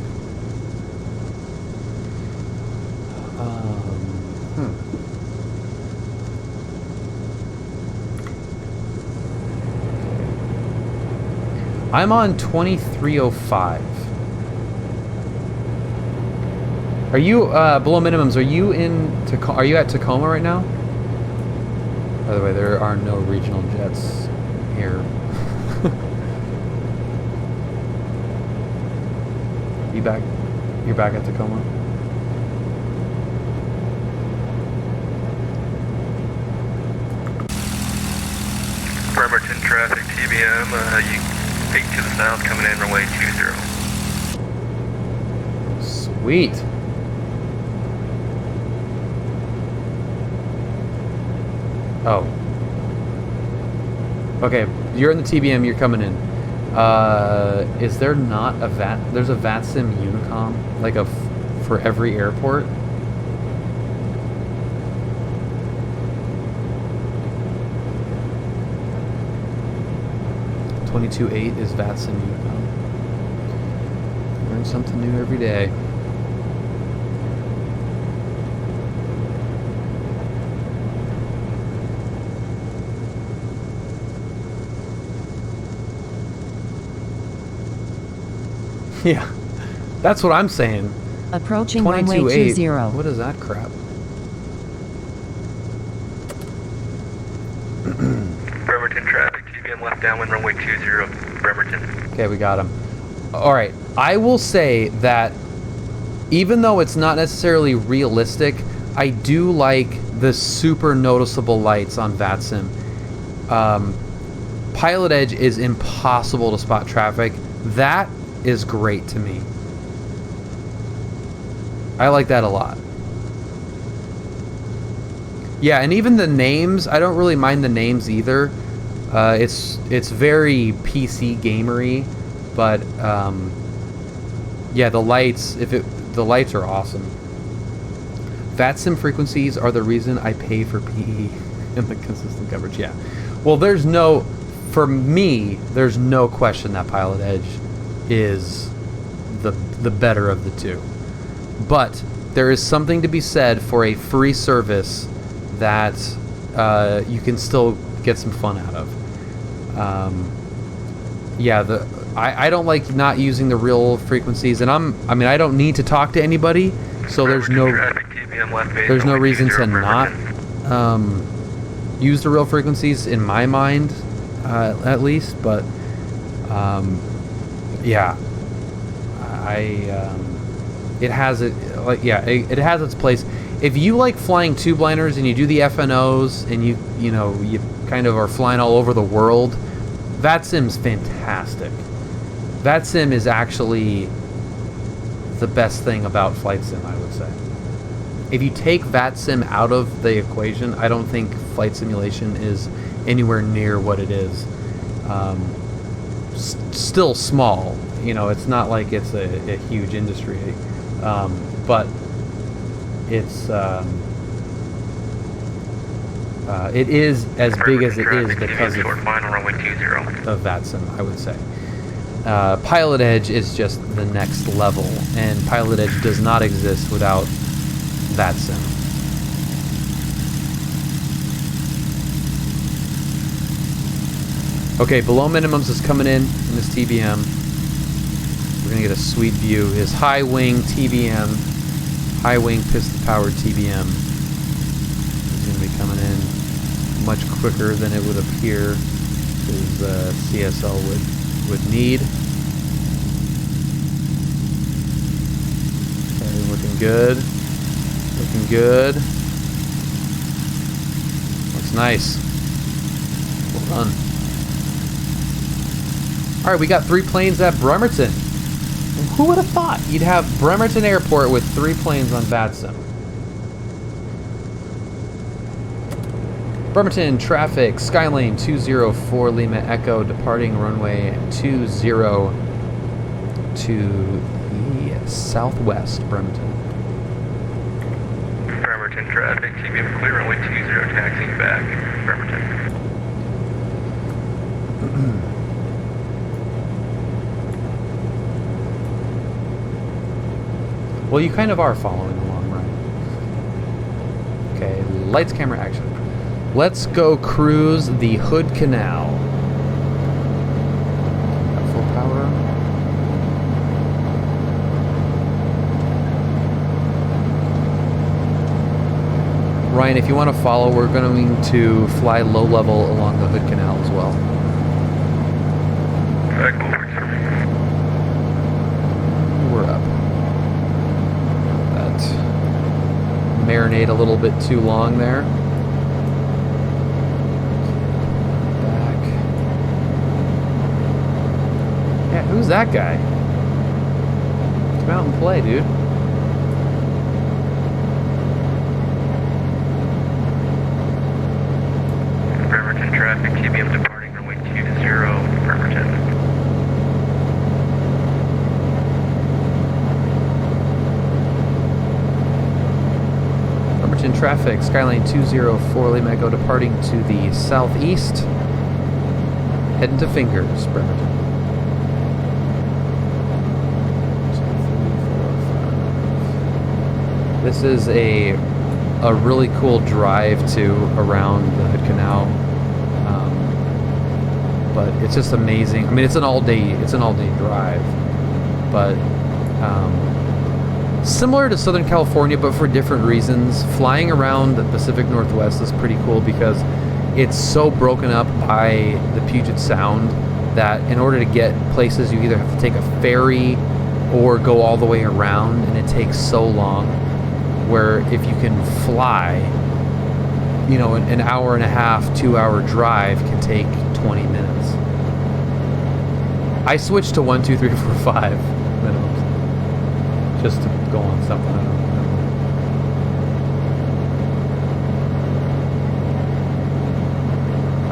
I'm on 2305. Are you below minimums? Are you at Tacoma right now? By the way, there are no regional jets here. You're back at Tacoma? Bremerton traffic, TBM, you 8 to the south, coming in runway 20. Sweet. Oh. Okay, you're in the TBM, you're coming in. Is there not a there's a VATSIM Unicom, like for every airport? .22.8 is VATSIM Unicom. Learn something new every day. Yeah, that's what I'm saying. Approaching runway 20. What is that crap? Bremerton traffic, TBM left downwind runway 20, Bremerton. Okay, we got him. All right, I will say that even though it's not necessarily realistic, I do like the super noticeable lights on VATSIM. Pilot Edge is impossible to spot traffic. That is great to me. I like that a lot. Yeah, and even the names, I don't really mind the names either. It's very PC gamery, but yeah, the lights the lights are awesome. VATSIM frequencies are the reason I pay for PE and the consistent coverage. Yeah, well, for me, there's no question that Pilot Edge is the better of the two. But there is something to be said for a free service that you can still get some fun out of. Yeah, I don't like not using the real frequencies, and I don't need to talk to anybody, so there's no reason to not use the real frequencies in my mind, at least. But yeah, it has it has its place. If you like flying tube liners and you do the FNOs and you kind of are flying all over the world, VATSIM's fantastic. VATSIM is actually the best thing about flight sim, I would say. If you take VATSIM out of the equation, I don't think flight simulation is anywhere near what it is. Still small, it's not like it's a huge industry, but it's it is as big as it is because of VATSIM, I would say. Pilot Edge is just the next level, and Pilot Edge does not exist without VATSIM. Okay, below minimums is coming in this TBM. We're gonna get a sweet view. His high wing TBM, high wing piston powered TBM is gonna be coming in much quicker than it would appear his CSL would need. Okay, looking good. Looking good. Looks nice. Well done. Alright, we got 3 planes at Bremerton. Who would have thought you'd have Bremerton Airport with 3 planes on VATSIM? Bremerton traffic, Skylane 204 Lima Echo, departing runway 20 to the southwest, Bremerton. Bremerton traffic, TBM clear, runway 20, taxiing back, Bremerton. Well, you kind of are following along, right? Okay, lights, camera, action. Let's go cruise the Hood Canal. Got full power. Ryan, if you want to follow, we're going to fly low level along the Hood Canal as well. We're up. That marinate a little bit too long there. Who's that guy? Come out and play, dude. Bremerton traffic, TBM departing runway 20, Bremerton. Bremerton traffic, Skylane 204 Lima Echo departing to the southeast. Heading to Fingers, Bremerton. This is a really cool drive to around the Hood Canal, but it's just amazing. I mean, it's an all-day drive, but similar to Southern California, but for different reasons. Flying around the Pacific Northwest is pretty cool because it's so broken up by the Puget Sound that in order to get places, you either have to take a ferry or go all the way around, and it takes so long. Where if you can fly, an hour and a half, 2-hour drive can take 20 minutes. I switched to 1, 2, 3, 4, 5 minimums just to go on something. I don't know.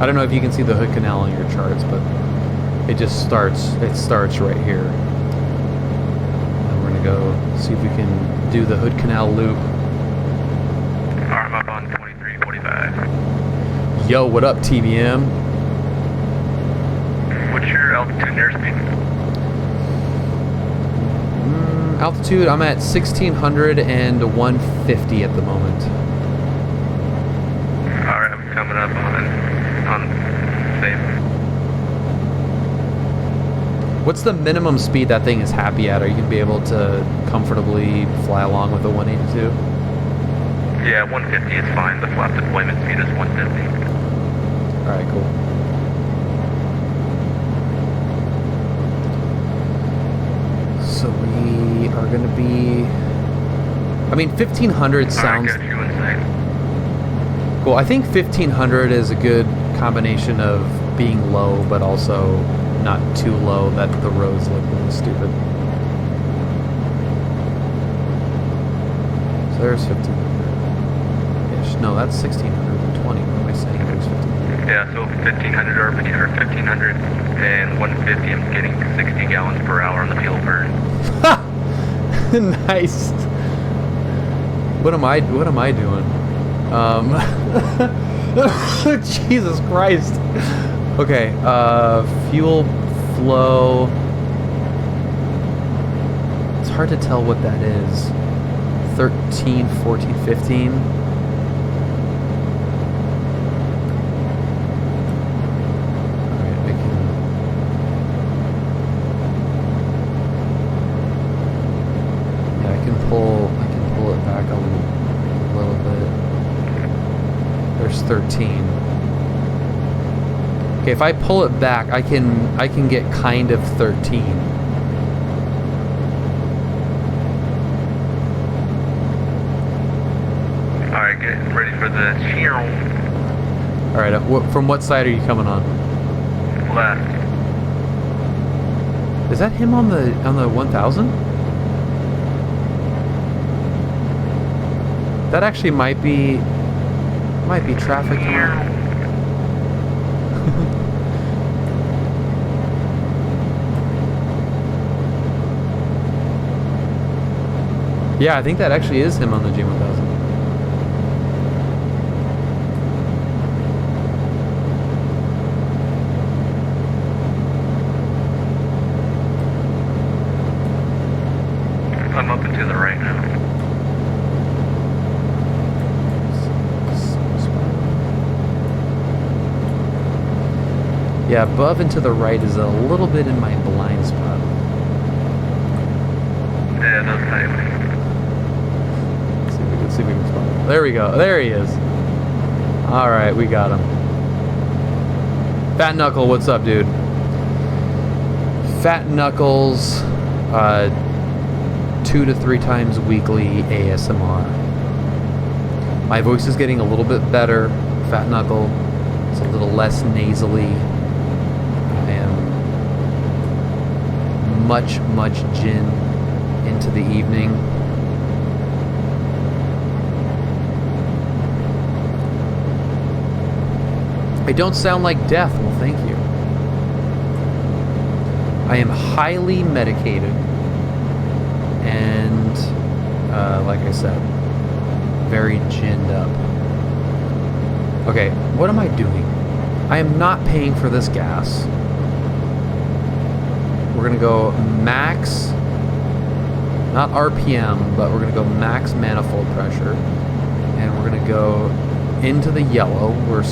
I don't know if you can see the Hood Canal on your charts, but it just starts right here. And we're gonna go see if we can do the Hood Canal loop. I'm up on 2345. Yo, what up, TBM? What's your altitude and airspeed? Altitude, I'm at 1600 and 150 at the moment. Alright, I'm coming up on safe. What's the minimum speed that thing is happy at? Are you gonna be able to comfortably fly along with a 182? Yeah, 150 is fine. The flap deployment speed is 150. Alright, cool. So we are going to be... I mean, 1500 sounds... Alright, got you in sight. Cool. I think 1500 is a good combination of being low, but also not too low that the roads look really stupid. So there's 1500-ish. No, that's 1620. What am I saying? There's 1500. Yeah, so 1500 RPM or 1500 and 150. I'm getting 60 gallons per hour on the fuel burn. Nice. What am I doing? Jesus Christ. Okay, fuel flow. It's hard to tell what that is. 13, 14, 15. I can pull it back a little bit. There's 13. Okay, if I pull it back, I can get kind of 13. Alright, get ready for the cheer. Alright, from what side are you coming on? Left. Is that him on the 1000? That actually might be traffic coming on. Yeah, I think that actually is him on the G1000. I'm up and to the right now. Yeah, above and to the right is a little bit in my blind spot. Yeah, those highways. Let's see if we can spot him. There we go. There he is. Alright, we got him. Fat Knuckle, what's up, dude? Fat Knuckles, 2 to 3 times weekly ASMR. My voice is getting a little bit better. Fat Knuckle. It's a little less nasally. I am much gin into the evening. I don't sound like death. Well, thank you. I am highly medicated. And, like I said, very ginned up. Okay, what am I doing? I am not paying for this gas. We're gonna go max, not RPM, but we're gonna go max manifold pressure. And we're gonna go into the yellow. We're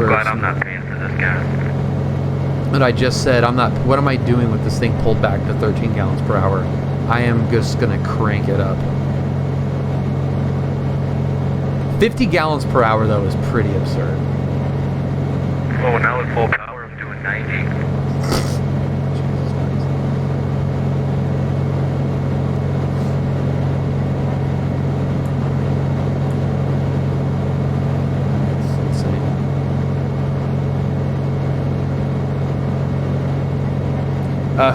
Glad I'm not paying for this gas. And I just said, what am I doing with this thing pulled back to 13 gallons per hour? I am just gonna crank it up. 50 gallons per hour, though, is pretty absurd. Well, now with full power, I'm doing 90.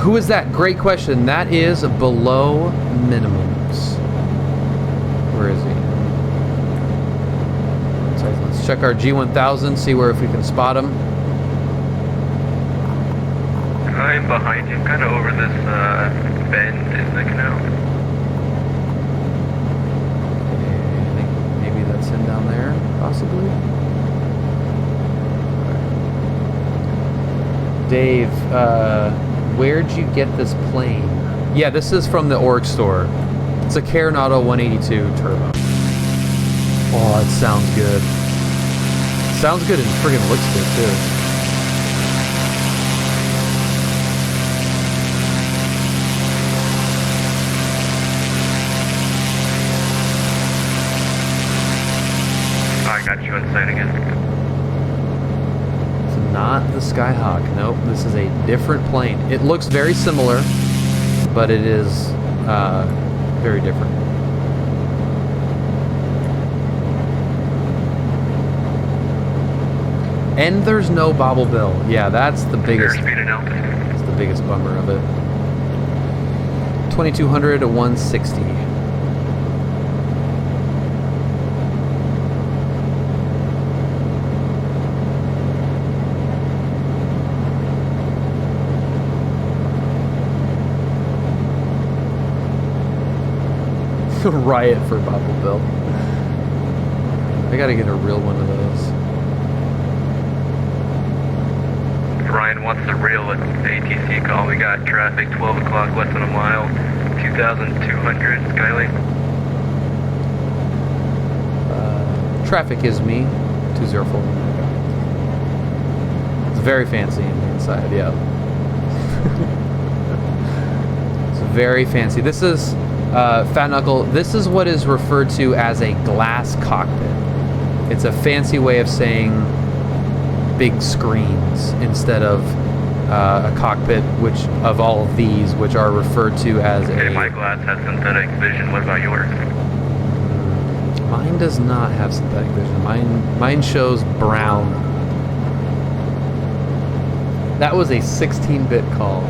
Who is that? Great question. That is below minimums. Where is he? Sorry, let's check our G1000, see where if we can spot him. plane behind you, kind of over this bend in the canal. Okay, I think maybe that's him down there, possibly. Dave, where'd you get this plane? Yeah, this is from the org store. It's a Canal 182 turbo. Oh, it sounds good. Sounds good and friggin' looks good too. I got you on sight again. It's not the Skyhawk. Nope, this is a different plane. It looks very similar, but it is very different. And there's no bobble bill. Yeah, that's the biggest. That's the biggest bummer of it. 2200 to 160. Riot for bobble bill. I gotta get a real one of those. Ryan wants the real ATC call. We got traffic, 12 o'clock, less than a mile, 2,200 Skylane. Traffic is me, 204. It's very fancy on the inside, yeah. It's very fancy. This is, Fat Knuckle, this is what is referred to as a glass cockpit. It's a fancy way of saying big screens instead of a cockpit, which of all of these, which are referred to as Okay, my glass has synthetic vision. What about yours? Mine does not have synthetic vision. Mine shows brown. That was a 16-bit call.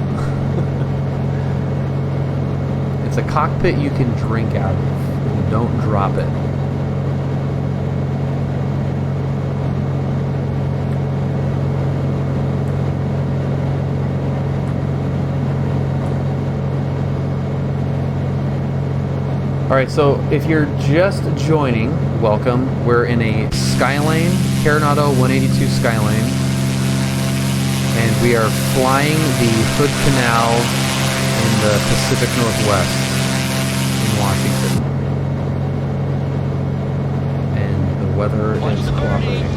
It's a cockpit you can drink out of. And don't drop it. Alright, so if you're just joining, welcome. We're in a Skylane, Canal 182 Skylane, and we are flying the Hood Canal in the Pacific Northwest in Washington. And the weather is cooperating.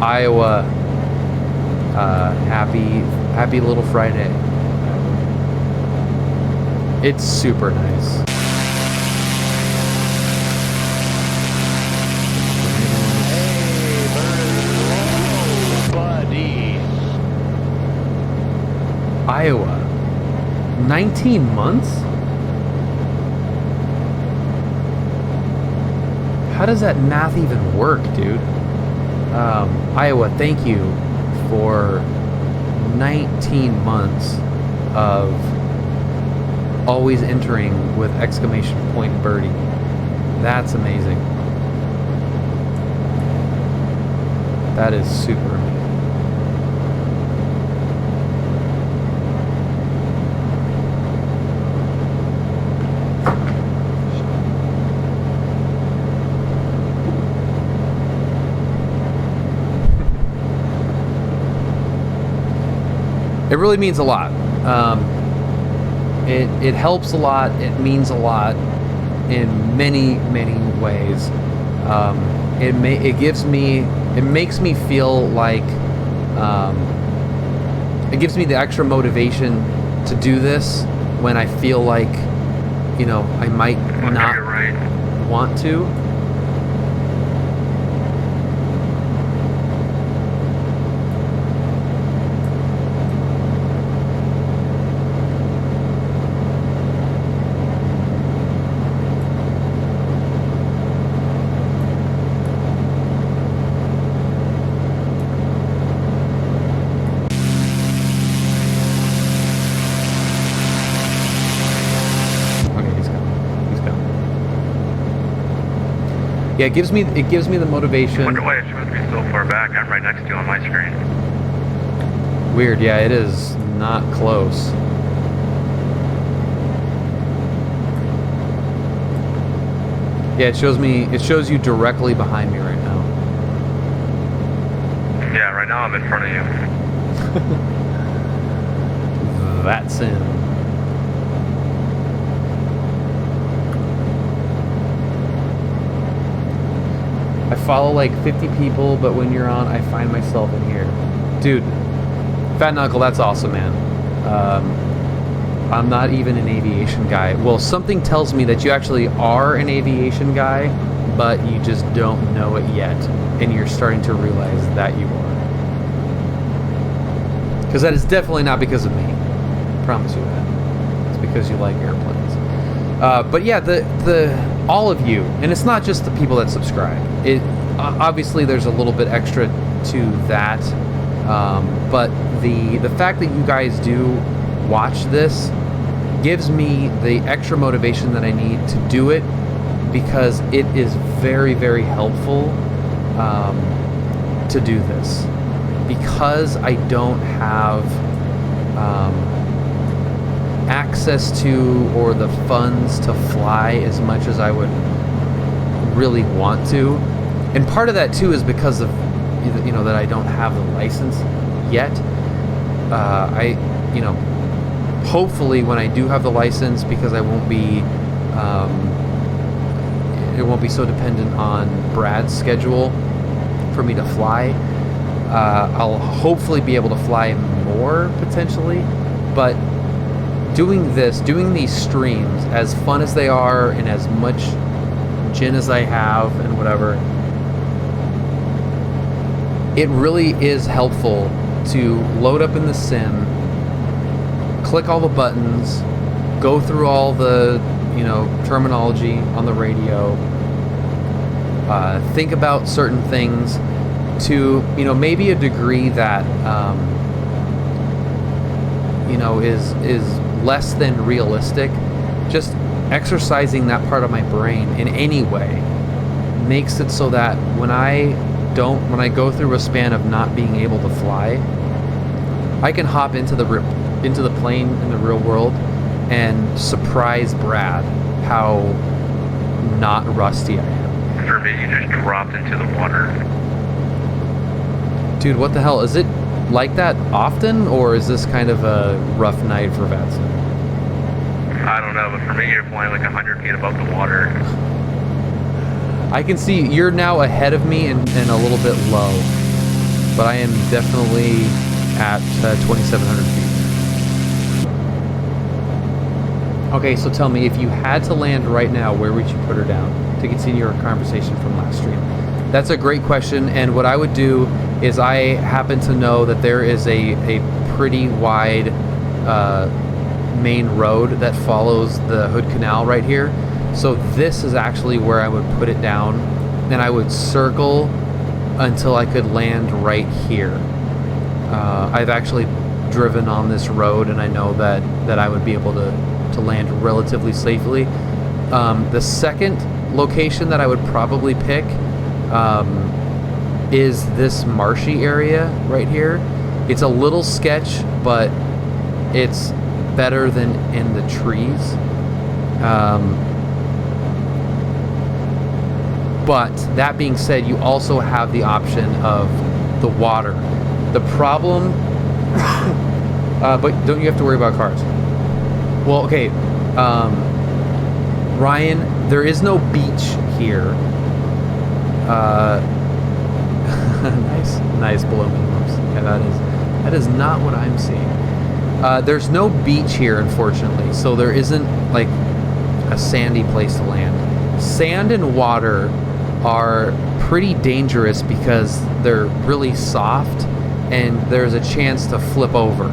Iowa, happy little Friday. It's super nice. Buddy. Iowa. 19 months? How does that math even work, dude? Iowa, thank you for 19 months of always entering with exclamation point birdie. That's amazing. That is super amazing. It really means a lot. It helps a lot. It means a lot in many ways. It makes me feel like it gives me the extra motivation to do this when I feel like, you know, I might not want to. Yeah, it gives me the motivation. I wonder why it shows me so far back. I'm right next to you on my screen. Weird, yeah, it is not close. Yeah, it shows you directly behind me right now. Yeah, right now I'm in front of you. VATSIM. I follow like 50 people, but when you're on, I find myself in here. Dude, Fat Knuckle, that's awesome, man. I'm not even an aviation guy. Well, something tells me that you actually are an aviation guy, but you just don't know it yet, and you're starting to realize that you are. Because that is definitely not because of me. I promise you that. It's because you like airplanes. But yeah, the all of you, and it's not just the people that subscribe. It obviously there's a little bit extra to that, but the fact that you guys do watch this gives me the extra motivation that I need to do it, because it is very, very helpful to do this, because I don't have access to or the funds to fly as much as I would really want to. And part of that too is because of that I don't have the license yet. Hopefully when I do have the license, because I won't be it won't be so dependent on Brad's schedule for me to fly. I'll hopefully be able to fly more potentially, but doing these streams, as fun as they are and as much gin as I have and whatever, it really is helpful to load up in the sim, click all the buttons, go through all the terminology on the radio, think about certain things to maybe a degree that is less than realistic. Just exercising that part of my brain in any way makes it so that when I go through a span of not being able to fly, I can hop into the plane in the real world and surprise Brad how not rusty I am. For me, you just dropped into the water. Dude, what the hell? Is it like that often, or is this kind of a rough night for VATSIM? I don't know, but for me, you're flying like 100 feet above the water. I can see you're now ahead of me and a little bit low, but I am definitely at 2,700 feet. Okay, so tell me, if you had to land right now, where would you put her down to continue our conversation from last stream? That's a great question, and what I would do is I happen to know that there is a pretty wide main road that follows the Hood Canal right here. So this is actually where I would put it down, and I would circle until I could land right here. I've actually driven on this road, and I know that I would be able to land relatively safely. The second location that I would probably pick is this marshy area right here. It's a little sketch, but it's better than in the trees. But that being said, you also have the option of the water. The problem, but don't you have to worry about cars? Well, okay, Ryan, there is no beach here. nice below minimums. Yeah, that is not what I'm seeing. There's no beach here, unfortunately, so there isn't like a sandy place to land. Sand and water are pretty dangerous because they're really soft, and there's a chance to flip over.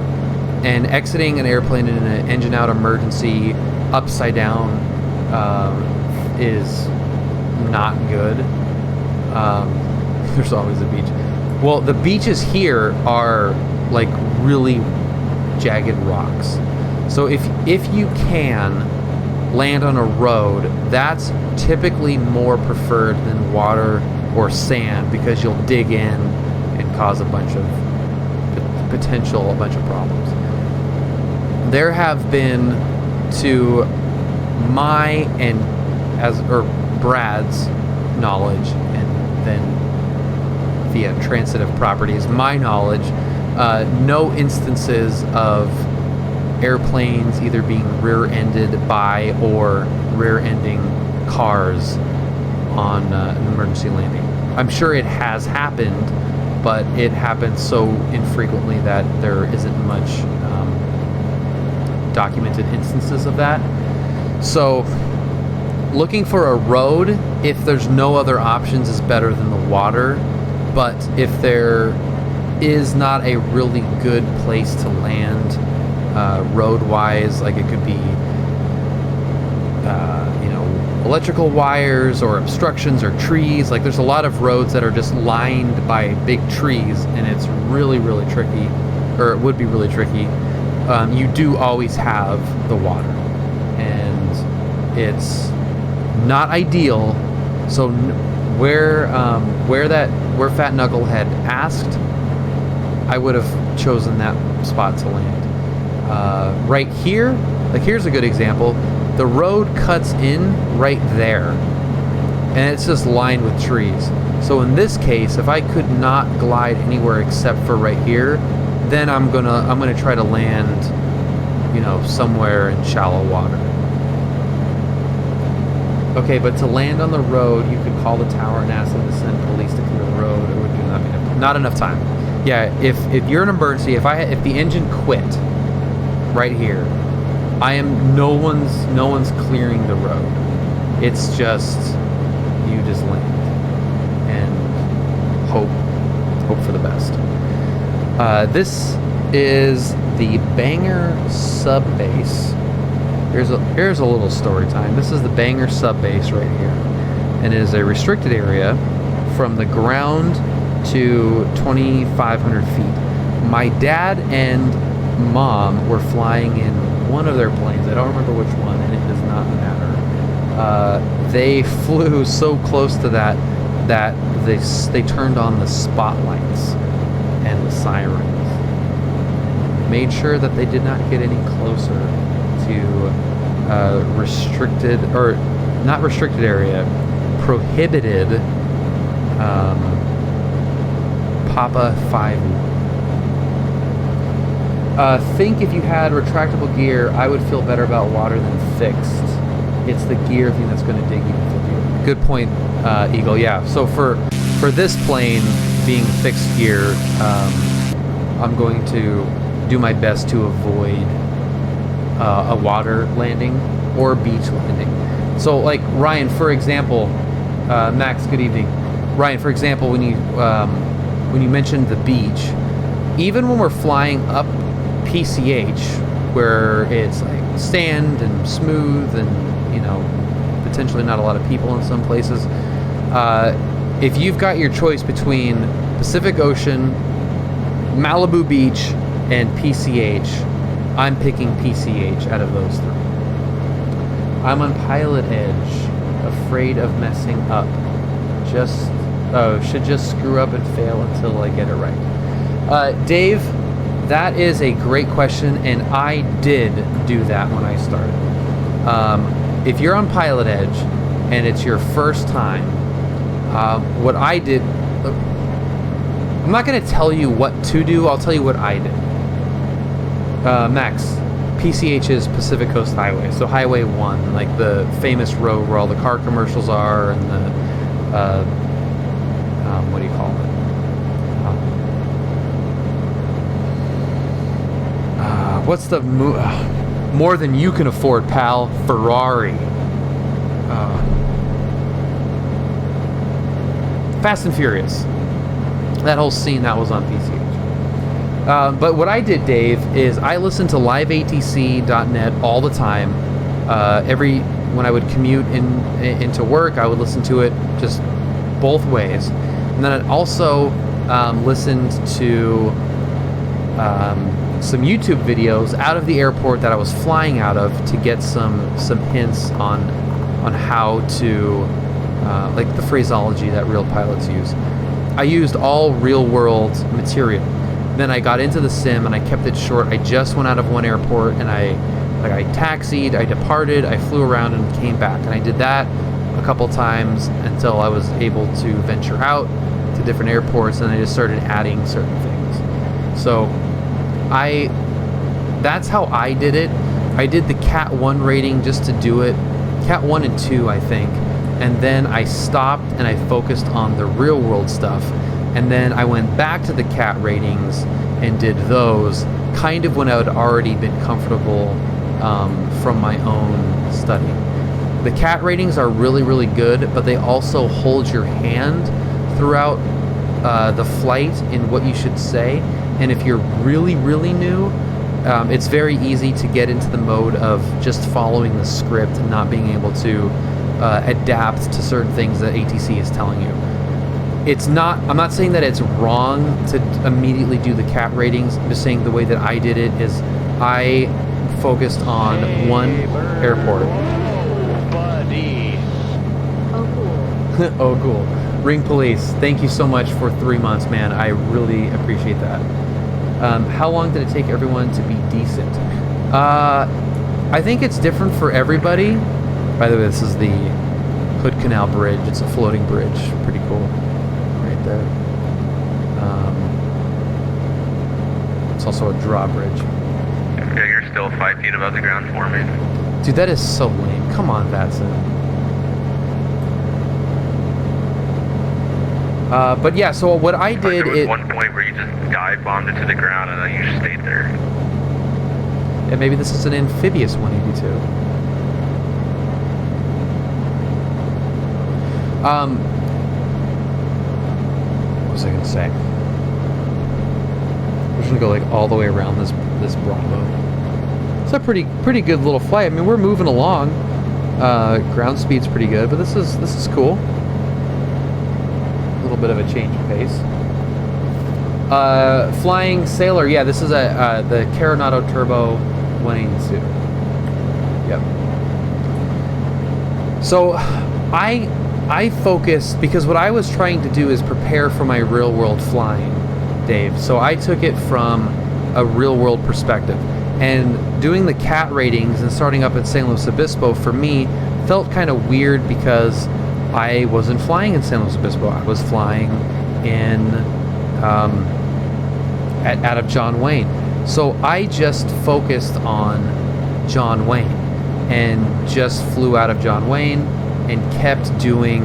And exiting an airplane in an engine out emergency upside down is not good. There's always a beach. Well, the beaches here are like really jagged rocks. So if you can land on a road, that's typically more preferred than water or sand, because you'll dig in and cause a bunch of potential a bunch of problems. There have been, to my and Brad's knowledge, and then via transitive properties, my knowledge, no instances of airplanes either being rear-ended by or rear-ending cars on an emergency landing. I'm sure it has happened, but it happens so infrequently that there isn't much documented instances of that. So looking for a road, if there's no other options, is better than the water. But if there is not a really good place to land road-wise, like it could be electrical wires or obstructions or trees, like there's a lot of roads that are just lined by big trees, and it's really, really tricky, or it would be really tricky. You do always have the water, and it's not ideal. So where Fat Knucklehead asked, I would have chosen that spot to land. Right here, like here's a good example. The road cuts in right there, and it's just lined with trees. So in this case, if I could not glide anywhere except for right here, then I'm gonna try to land, somewhere in shallow water. Okay, but to land on the road, you could call the tower and ask them to send police to clear the road. It would be not enough time. Yeah, if you're an emergency, if the engine quit right here, no one's clearing the road. It's just you just land and hope for the best. This is the Bangor sub base. Here's a little story time. This is the Bangor sub base right here, and it is a restricted area from the ground to 2,500 feet. My dad and mom were flying in one of their planes. I don't remember which one, and it does not matter. They flew so close to that they turned on the spotlights and the sirens. Made sure that they did not get any closer to restricted, or not restricted area, prohibited Papa 5. Think if you had retractable gear, I would feel better about water than fixed. It's the gear thing that's going to dig even deeper. Good point, Eagle. Yeah. So for this plane being fixed gear, I'm going to do my best to avoid a water landing or beach landing. So like Ryan, for example, Max, good evening. Ryan, for example, when you mentioned the beach, even when we're flying up PCH, where it's like sand and smooth and potentially not a lot of people in some places, if you've got your choice between Pacific Ocean, Malibu Beach, and PCH, I'm picking PCH out of those three. I'm on pilot edge, afraid of messing up. Should just screw up and fail until I get it right. Dave, that is a great question, and I did do that when I started. If you're on pilot edge and it's your first time, what I did, I'm not going to tell you what to do, I'll tell you what I did. Max, PCH is Pacific Coast Highway, so Highway 1, like the famous road where all the car commercials are, and the, what do you call it? What's the more than you can afford, pal? Ferrari. Fast and Furious. That whole scene that was on PCH. But what I did, Dave, is I listened to liveatc.net all the time. When I would commute into work, I would listen to it just both ways. And then I'd also listened to some YouTube videos out of the airport that I was flying out of to get some hints on how to like the phraseology that real pilots use. I used all real world material. then I got into the sim and I kept it short. I just went out of one airport and I taxied, I departed, I flew around and came back. And I did that a couple times until I was able to venture out to different airports, and I just started adding certain things. So that's how I did it. I did the Cat 1 rating just to do it. Cat 1 and 2, I think. And then I stopped and I focused on the real world stuff. And then I went back to the Cat ratings and did those kind of when I had already been comfortable from my own study. The Cat ratings are really, really good, but they also hold your hand throughout the flight in what you should say. And if you're really, really new, it's very easy to get into the mode of just following the script and not being able to adapt to certain things that ATC is telling you. I'm not saying that it's wrong to immediately do the Cat ratings. I'm just saying the way that I did it is I focused on one airport. Buddy. Oh, cool. Ring Police, thank you so much for 3 months, man. I really appreciate that. How long did it take everyone to be decent? I think it's different for everybody. By the way, this is the Hood Canal Bridge. It's a floating bridge. Pretty cool. Right there. It's also a drawbridge. Yeah, you're still 5 feet above the ground for me. Dude, that is so lame. Come on, VATSIM. But yeah, so what I did... There was one point where you just dive bombed it to the ground and then you just stayed there. Yeah, maybe this is an amphibious 182. What was I going to say? We're just going to go like all the way around this Bravo. It's a pretty good little flight. I mean, we're moving along. Ground speed's pretty good, but this is cool. A little bit of a change of pace. Flying Sailor, yeah, this is the Coronado Turbo 182. Yep. So I focused, because what I was trying to do is prepare for my real world flying, Dave. So I took it from a real world perspective. And doing the Cat ratings and starting up at San Luis Obispo for me felt kind of weird because I wasn't flying in San Luis Obispo. I was flying in out of John Wayne. So I just focused on John Wayne and just flew out of John Wayne and kept doing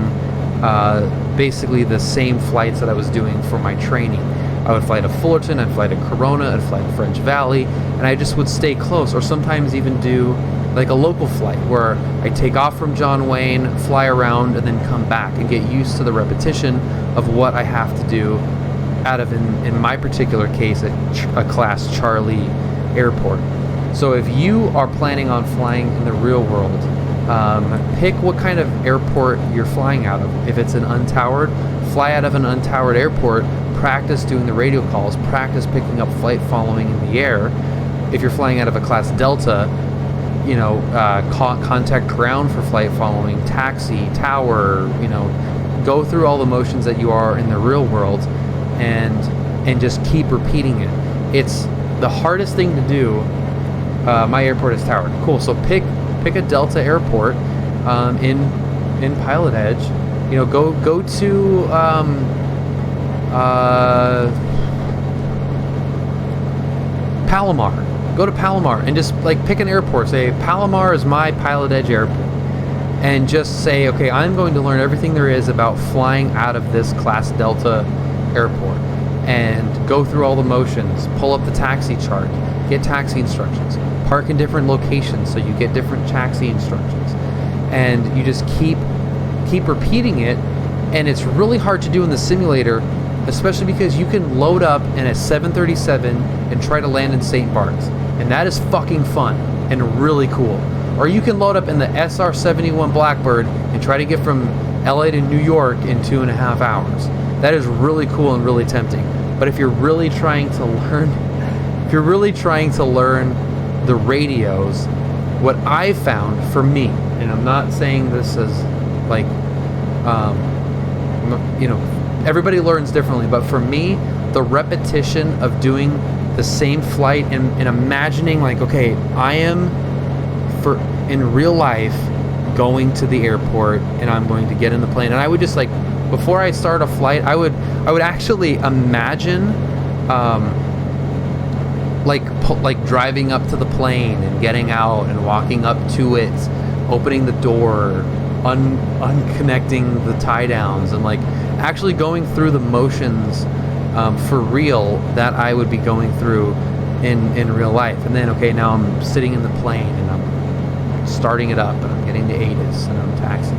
basically the same flights that I was doing for my training. I would fly to Fullerton, I'd fly to Corona, I'd fly to French Valley, and I just would stay close, or sometimes even do like a local flight where I take off from John Wayne, fly around, and then come back and get used to the repetition of what I have to do out of, in my particular case, a Class Charlie airport. So if you are planning on flying in the real world, pick what kind of airport you're flying out of. If it's an untowered, fly out of an untowered airport, practice doing the radio calls, practice picking up flight following in the air. If you're flying out of a Class Delta, you know, contact ground for flight following, taxi, tower, you know, go through all the motions that you are in the real world and just keep repeating it. It's the hardest thing to do. My airport is towered. Cool. So pick a Delta airport in Pilot Edge. You know, go to Palomar. Go to Palomar and just like pick an airport. Say Palomar is my Pilot Edge airport, and just say, okay, I'm going to learn everything there is about flying out of this Class Delta airport, and go through all the motions. Pull up the taxi chart. Get taxi instructions. Park in different locations so you get different taxi instructions, and you just keep repeating it. And it's really hard to do in the simulator, especially because you can load up in a 737 and try to land in St. Bart's, and that is fucking fun and really cool. Or you can load up in the SR-71 Blackbird and try to get from LA to New York in 2.5 hours. That is really cool and really tempting. But if you're really trying to learn the radios, what I found for me, and I'm not saying this as like you know, everybody learns differently, but for me, the repetition of doing the same flight and imagining like, okay, I am in real life going to the airport and I'm going to get in the plane, and I would just like, before I start a flight, I would actually imagine like driving up to the plane and getting out and walking up to it, opening the door, unconnecting the tie downs, and like actually going through the motions for real that I would be going through in real life. And then, okay, now I'm sitting in the plane and I'm starting it up and I'm getting to ATIS and I'm taxiing.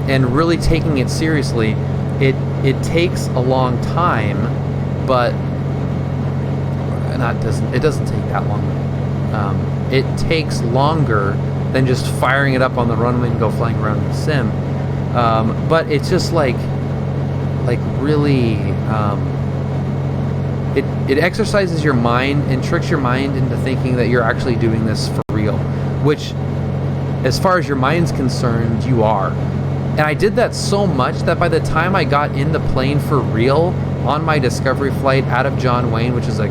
And really taking it seriously, it takes a long time, but it doesn't take that long. It takes longer than just firing it up on the runway and go flying around in the sim. But it's just like really, it exercises your mind and tricks your mind into thinking that you're actually doing this for real, which, as far as your mind's concerned, you are. And I did that so much that by the time I got in the plane for real on my Discovery flight out of John Wayne, which is a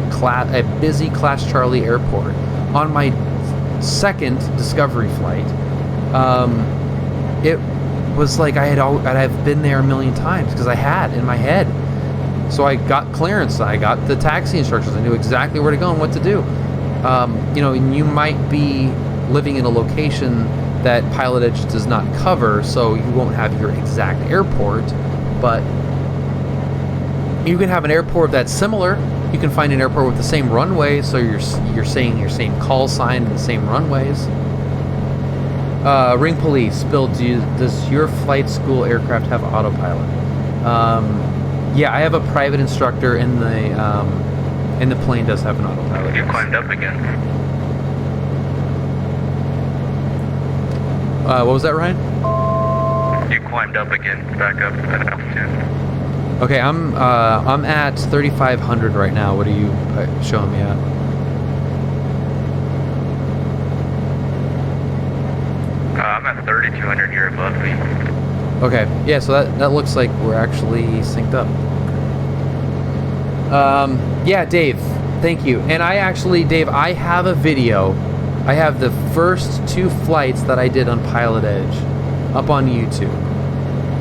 busy Class Charlie airport, on my second Discovery flight, it was like I've been there a million times, because I had in my head. So I got clearance, I got the taxi instructions, I knew exactly where to go and what to do. And you might be living in a location that Pilot Edge does not cover, so you won't have your exact airport, but you can have an airport that's similar. You can find an airport with the same runway, so you're saying your same call sign and the same runways. Ring Police, Bill, does your flight school aircraft have autopilot? Yeah, I have a private instructor, and the plane does have an autopilot. You climbed up again. What was that, Ryan? You climbed up again, back up at altitude. Okay, I'm at 3,500 right now. What are you showing me at? I'm at 3,200. You're above me. Okay, yeah. So that looks like we're actually synced up. Yeah, Dave. Thank you. And Dave, I have a video. I have the first 2 flights that I did on Pilot Edge up on YouTube,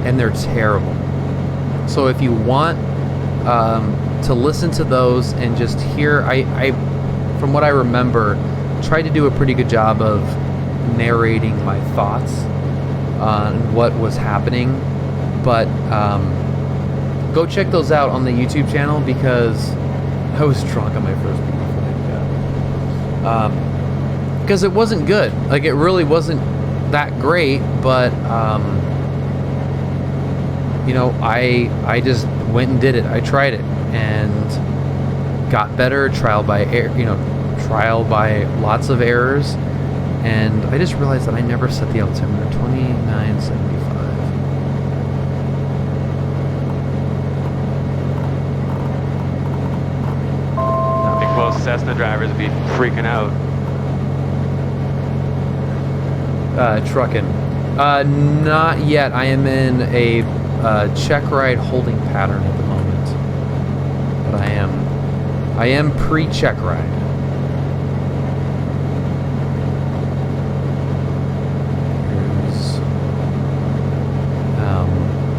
and they're terrible. So if you want to listen to those and just hear, I from what I remember, tried to do a pretty good job of narrating my thoughts on what was happening. But go check those out on the YouTube channel, because I was drunk on my first flight. Because it wasn't good. Like, it really wasn't that great, but I just went and did it. I tried it and got better, trial by lots of errors, and I just realized that I never set the altimeter. 2975. I think most Cessna drivers would be freaking out. Trucking. Not yet. I am in a check ride holding pattern at the moment, but I am pre-check ride. Here's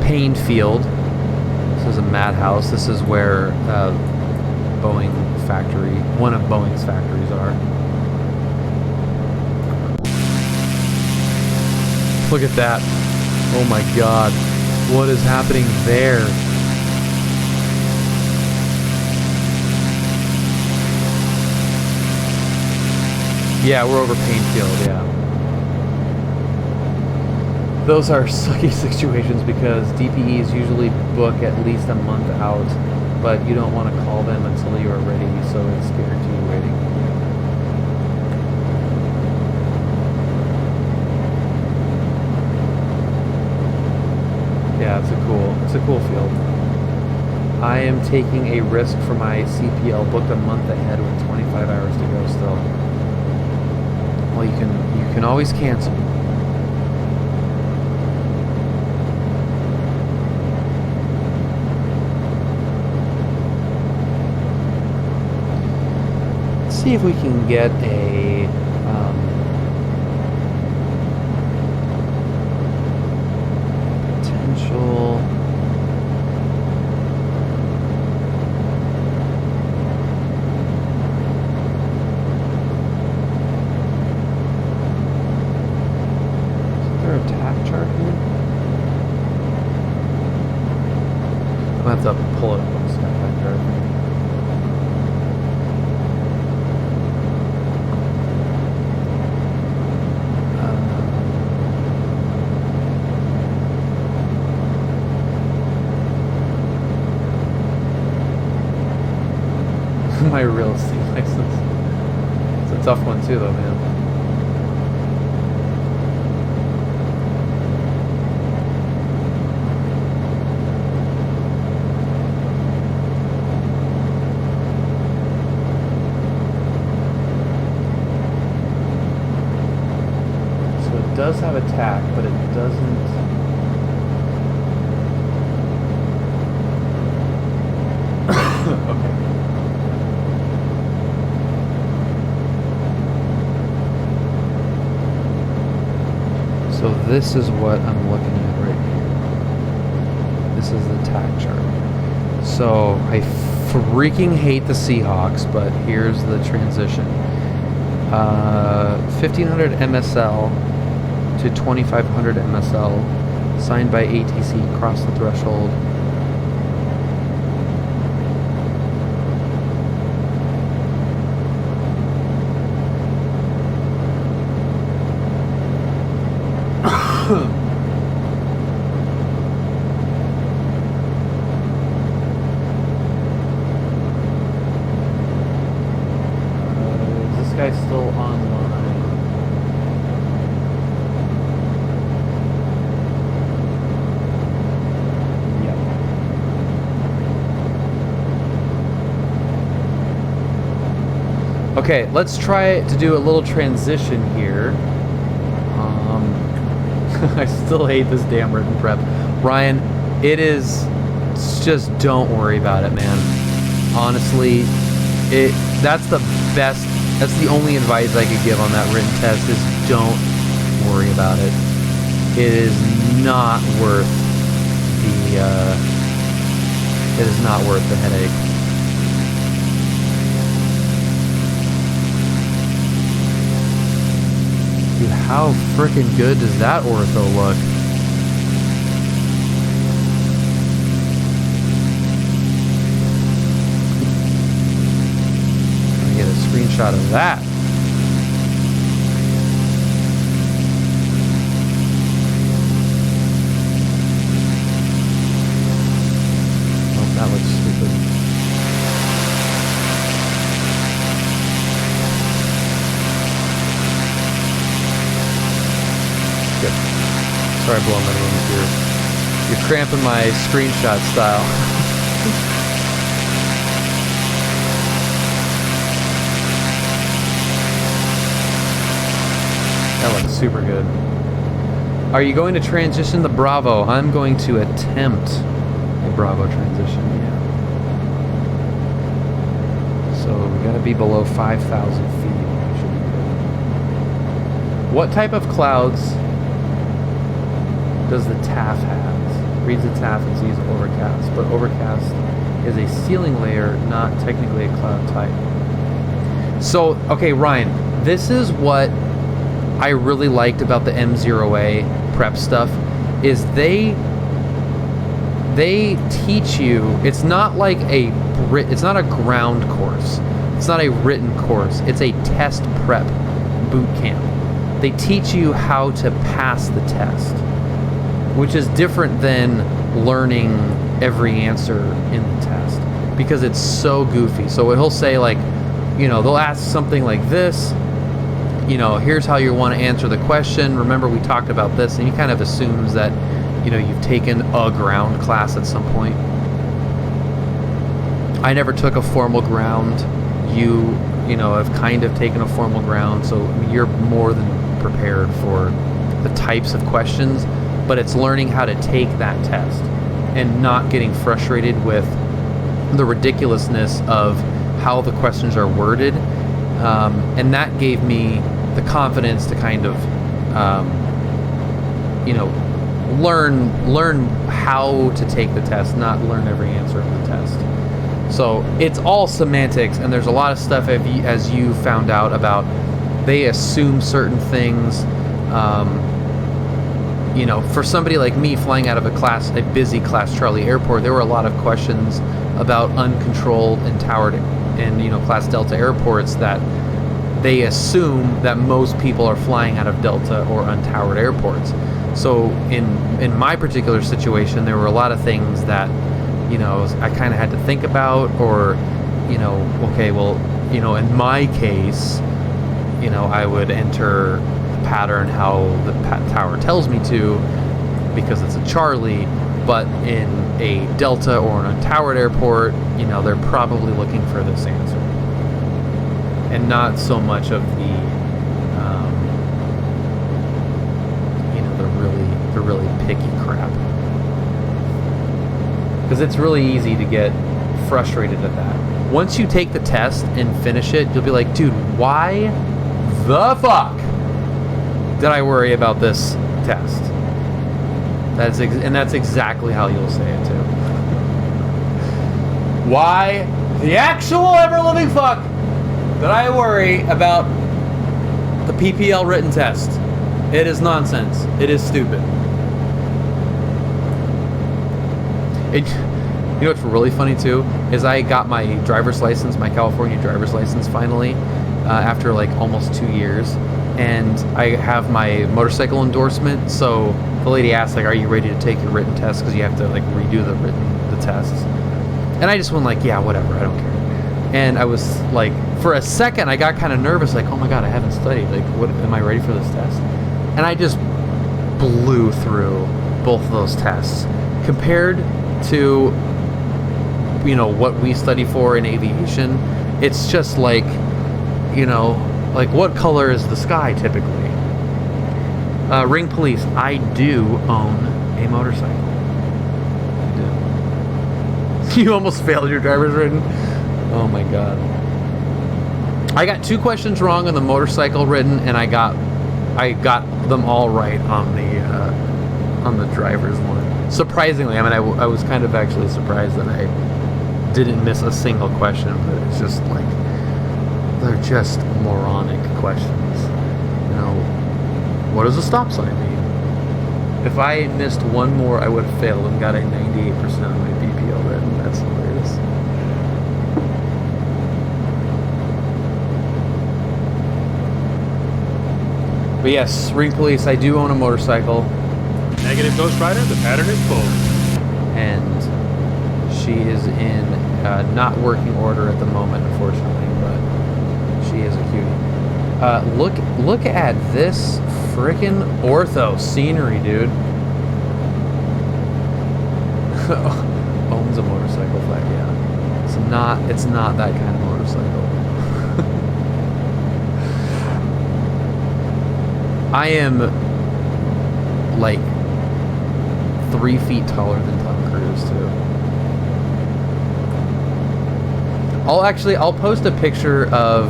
Payne Field. This is a madhouse. This is where one of Boeing's factories are. Look at that. Oh my God. What is happening there? Yeah, we're over Painfield, yeah. Those are sucky situations, because DPEs usually book at least a month out, but you don't want to call them until you are ready, so it's guaranteed waiting. Yeah, it's a cool field. I am taking a risk for my CPL, booked a month ahead with 25 hours to go still. Well, you can always cancel. see if we can get a potential. Is there a tack chart here? I'll have to pull it up on the Skypack chart. My real estate license. It's a tough one too, though, man. So it does have a tack, but it doesn't. Okay. So this is what I'm looking at right here. This is the tack chart. So I freaking hate the Seahawks, but here's the transition. 1500 MSL to 2500 MSL, signed by ATC, cross the threshold. Is this guy still online? Yep. Okay, let's try to do a little transition here. I still hate this damn written prep. Ryan, it's just don't worry about it, man. Honestly, that's the best, that's the only advice I could give on that written test is don't worry about it. It is not worth the headache. Dude, how freaking good does that ortho look? Let me get a screenshot of that. Oh, that looks stupid. Good. Sorry, blowing my room. You're cramping my screenshot style. That looks super good. Are you going to transition the Bravo? I'm going to attempt a Bravo transition, yeah. So we gotta be below 5,000 feet. Should be good. What type of clouds does the TAF have? Reads the TAF and sees overcast, but overcast is a ceiling layer, not technically a cloud type. So, okay, Ryan, this is what I really liked about the M0A prep stuff, is they teach you, it's not like it's not a ground course. It's not a written course. It's a test prep boot camp. They teach you how to pass the test, which is different than learning every answer in the test, because it's so goofy. So what he'll say, like, you know, they'll ask something like this, you know, here's how you want to answer the question. Remember, we talked about this, and he kind of assumes that, you know, you've taken a ground class at some point. I never took a formal ground. You know, have kind of taken a formal ground, so I mean, you're more than prepared for the types of questions, but it's learning how to take that test and not getting frustrated with the ridiculousness of how the questions are worded. And that gave me the confidence to kind of, you know, learn how to take the test, not learn every answer of the test. So it's all semantics, and there's a lot of stuff as you found out about. They assume certain things. You know, for somebody like me flying out of a busy Class Charlie airport, there were a lot of questions about uncontrolled and towered and, you know, Class Delta airports that they assume that most people are flying out of Delta or untowered airports. So in my particular situation, there were a lot of things that, you know, I kind of had to think about, or, you know, okay, well, you know, in my case, you know, I would enter the pattern how the tower tells me to, because it's a Charlie, but in a Delta or an untowered airport, you know, they're probably looking for this answer. And not so much of the, you know, the really picky crap. Because it's really easy to get frustrated at that. Once you take the test and finish it, you'll be like, dude, why the fuck did I worry about this test? And that's exactly how you'll say it too. Why the actual ever-living fuck did I worry about the PPL written test? It is nonsense. It is stupid. You know what's really funny too is I got my driver's license, my California driver's license finally, after like almost 2 years, and I have my motorcycle endorsement. So the lady asked, like, "Are you ready to take your written test? Because you have to like redo the tests." And I just went like, "Yeah, whatever, I don't care." And I was like, for a second, I got kind of nervous, like, "Oh my god, I haven't studied. Like, what am I ready for this test?" And I just blew through both of those tests compared to, you know, what we study for in aviation. It's just like, you know, like, what color is the sky typically? Ring police, I do own a motorcycle. I do. You almost failed your driver's written? Oh my god. I got 2 questions wrong on the motorcycle written, and I got them all right on the driver's one. Surprisingly, I mean, I was kind of actually surprised that I didn't miss a single question, but it's just like, they're just moronic questions. You know, what does a stop sign mean? If I missed one more, I would have failed and got a 98% on my PPL written. That's hilarious. But yes, Ring Police, I do own a motorcycle. Negative Ghost Rider, the pattern is full. And she is in not working order at the moment, unfortunately, but she is a cutie. Look at this frickin' ortho scenery, dude. Owns a motorcycle flag, yeah. It's not that kind of motorcycle. I am like 3 feet taller than Tom Cruise too. I'll post a picture of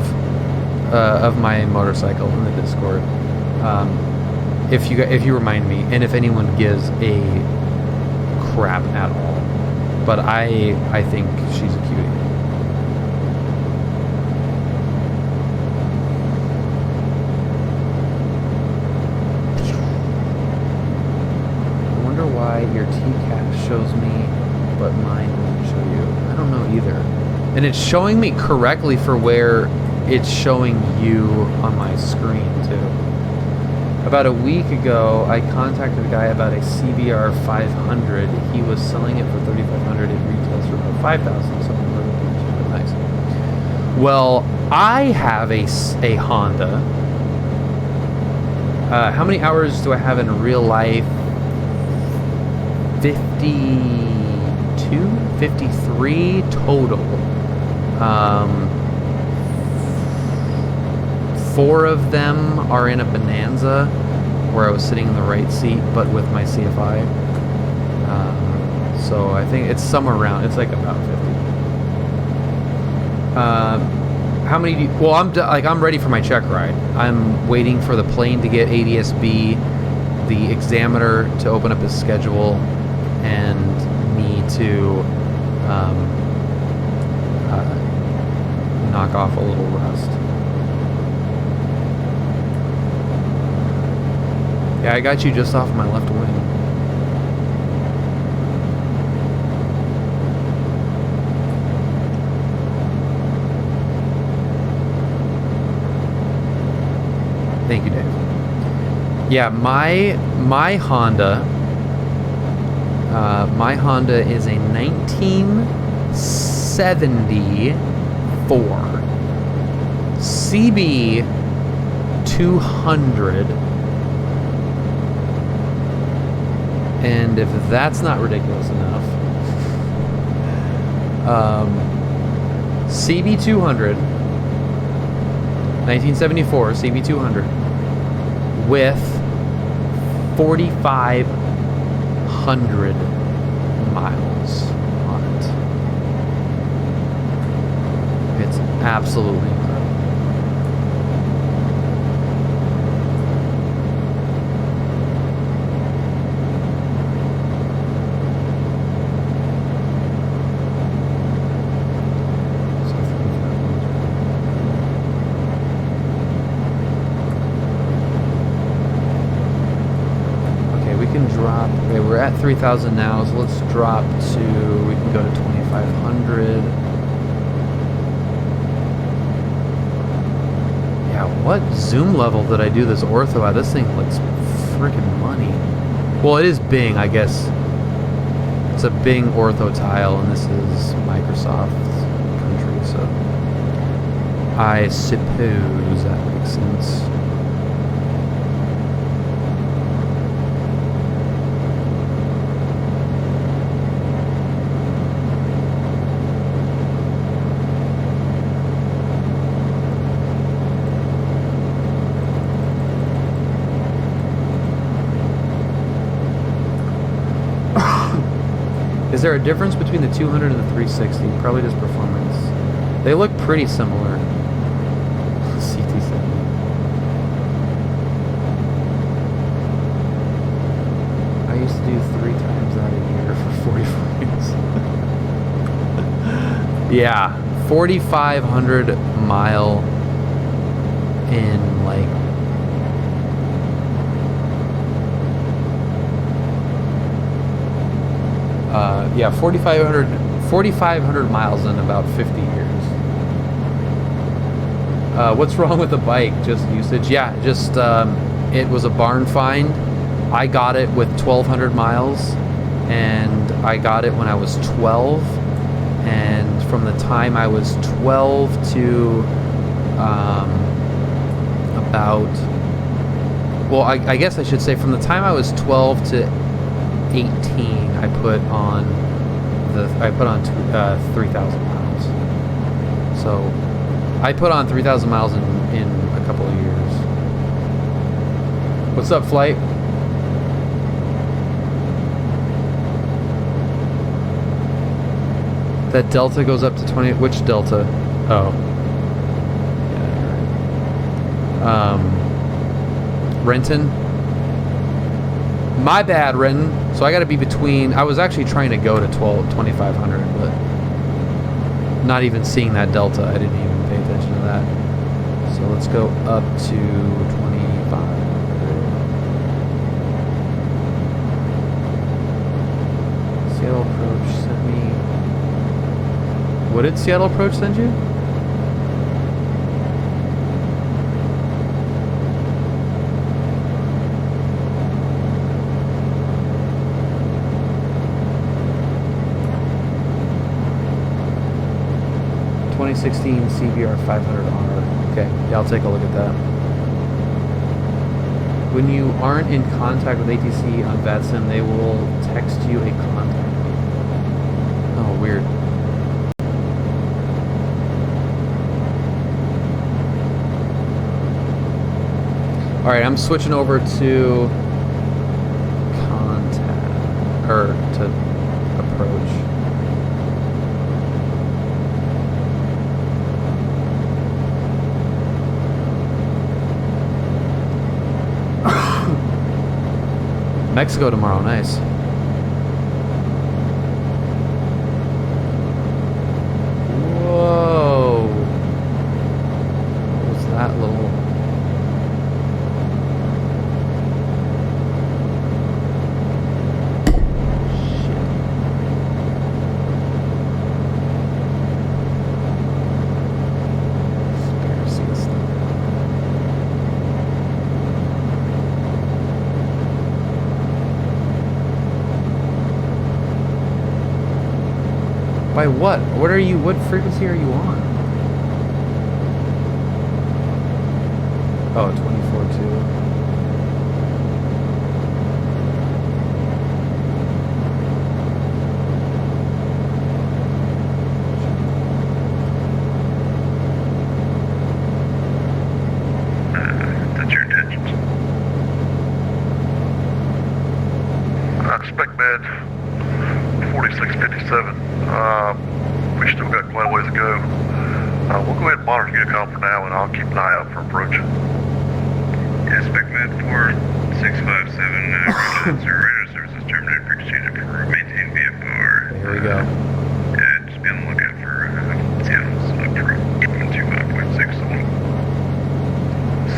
my motorcycle in the Discord, if you remind me, and if anyone gives a crap at all. But I think she's a cutie. Why your TCAS shows me but mine won't show you. I don't know either. And it's showing me correctly for where it's showing you on my screen too. About a week ago, I contacted a guy about a CBR 500. He was selling it for $3,500. It retails for about $5,000. So really nice. Well, I have a Honda. How many hours do I have in real life? 53 total. 4 of them are in a Bonanza where I was sitting in the right seat but with my CFI. So I think it's somewhere around, it's like about 50. how many do you, well, I'm ready for my check ride. I'm waiting for the plane to get ADS-B, the examiner to open up his schedule, and me to knock off a little rust. Yeah, I got you just off my left wing. Thank you, Dave. Yeah, my Honda is a 1974 CB 200. And if that's not ridiculous enough, CB 200, 1974 CB 200 with 4,500 miles on it. It's absolutely incredible. Okay, we're at 3,000 now, so let's drop to, we can go to 2,500. Yeah, what zoom level did I do this ortho at? This thing looks freaking money. Well, it is Bing, I guess. It's a Bing ortho tile, and this is Microsoft's country, so I suppose that makes sense. Is there a difference between the 200 and the 360? Probably just performance. They look pretty similar. CT7. I used to do 3 times that a year for 40 frames. Yeah, 4,500 mile in like yeah, 4,500 miles in about 50 years. What's wrong with the bike? Just usage? Yeah, just it was a barn find. I got it with 1,200 miles, and I got it when I was 12. And from the time I was 12 to about, well, I guess I should say from the time I was 12 to 18, I put on 3,000 miles. So I put on 3,000 miles in a couple of years. What's up, flight? That Delta goes up to 20. Which Delta? Oh, yeah, right. Renton. My bad, Renton. So I got to be between. I was actually trying to go to 2,500, but not even seeing that Delta, I didn't even pay attention to that. So let's go up to 2,500. Seattle Approach sent me. What did Seattle Approach send you? .2016 CBR 500R. Okay, yeah, I'll take a look at that. When you aren't in contact with ATC on VATSIM, they will text you a contact. Oh, weird. All right, I'm switching over to contact, or to approach. Mexico tomorrow. Nice. Whoa. What was that little... By what? What are you? What frequency are you on? Oh, 24.2. That's your intentions. Spec bed 4657. We still got quite a ways to go. We'll go ahead and monitor Unicom for now, and I'll keep an eye out for approach. Yeah, spec med 4657, radar services terminated, frequency change for maintain VFR. Here we go. Yeah, just be on the lookout for Seattle's approach 125.6.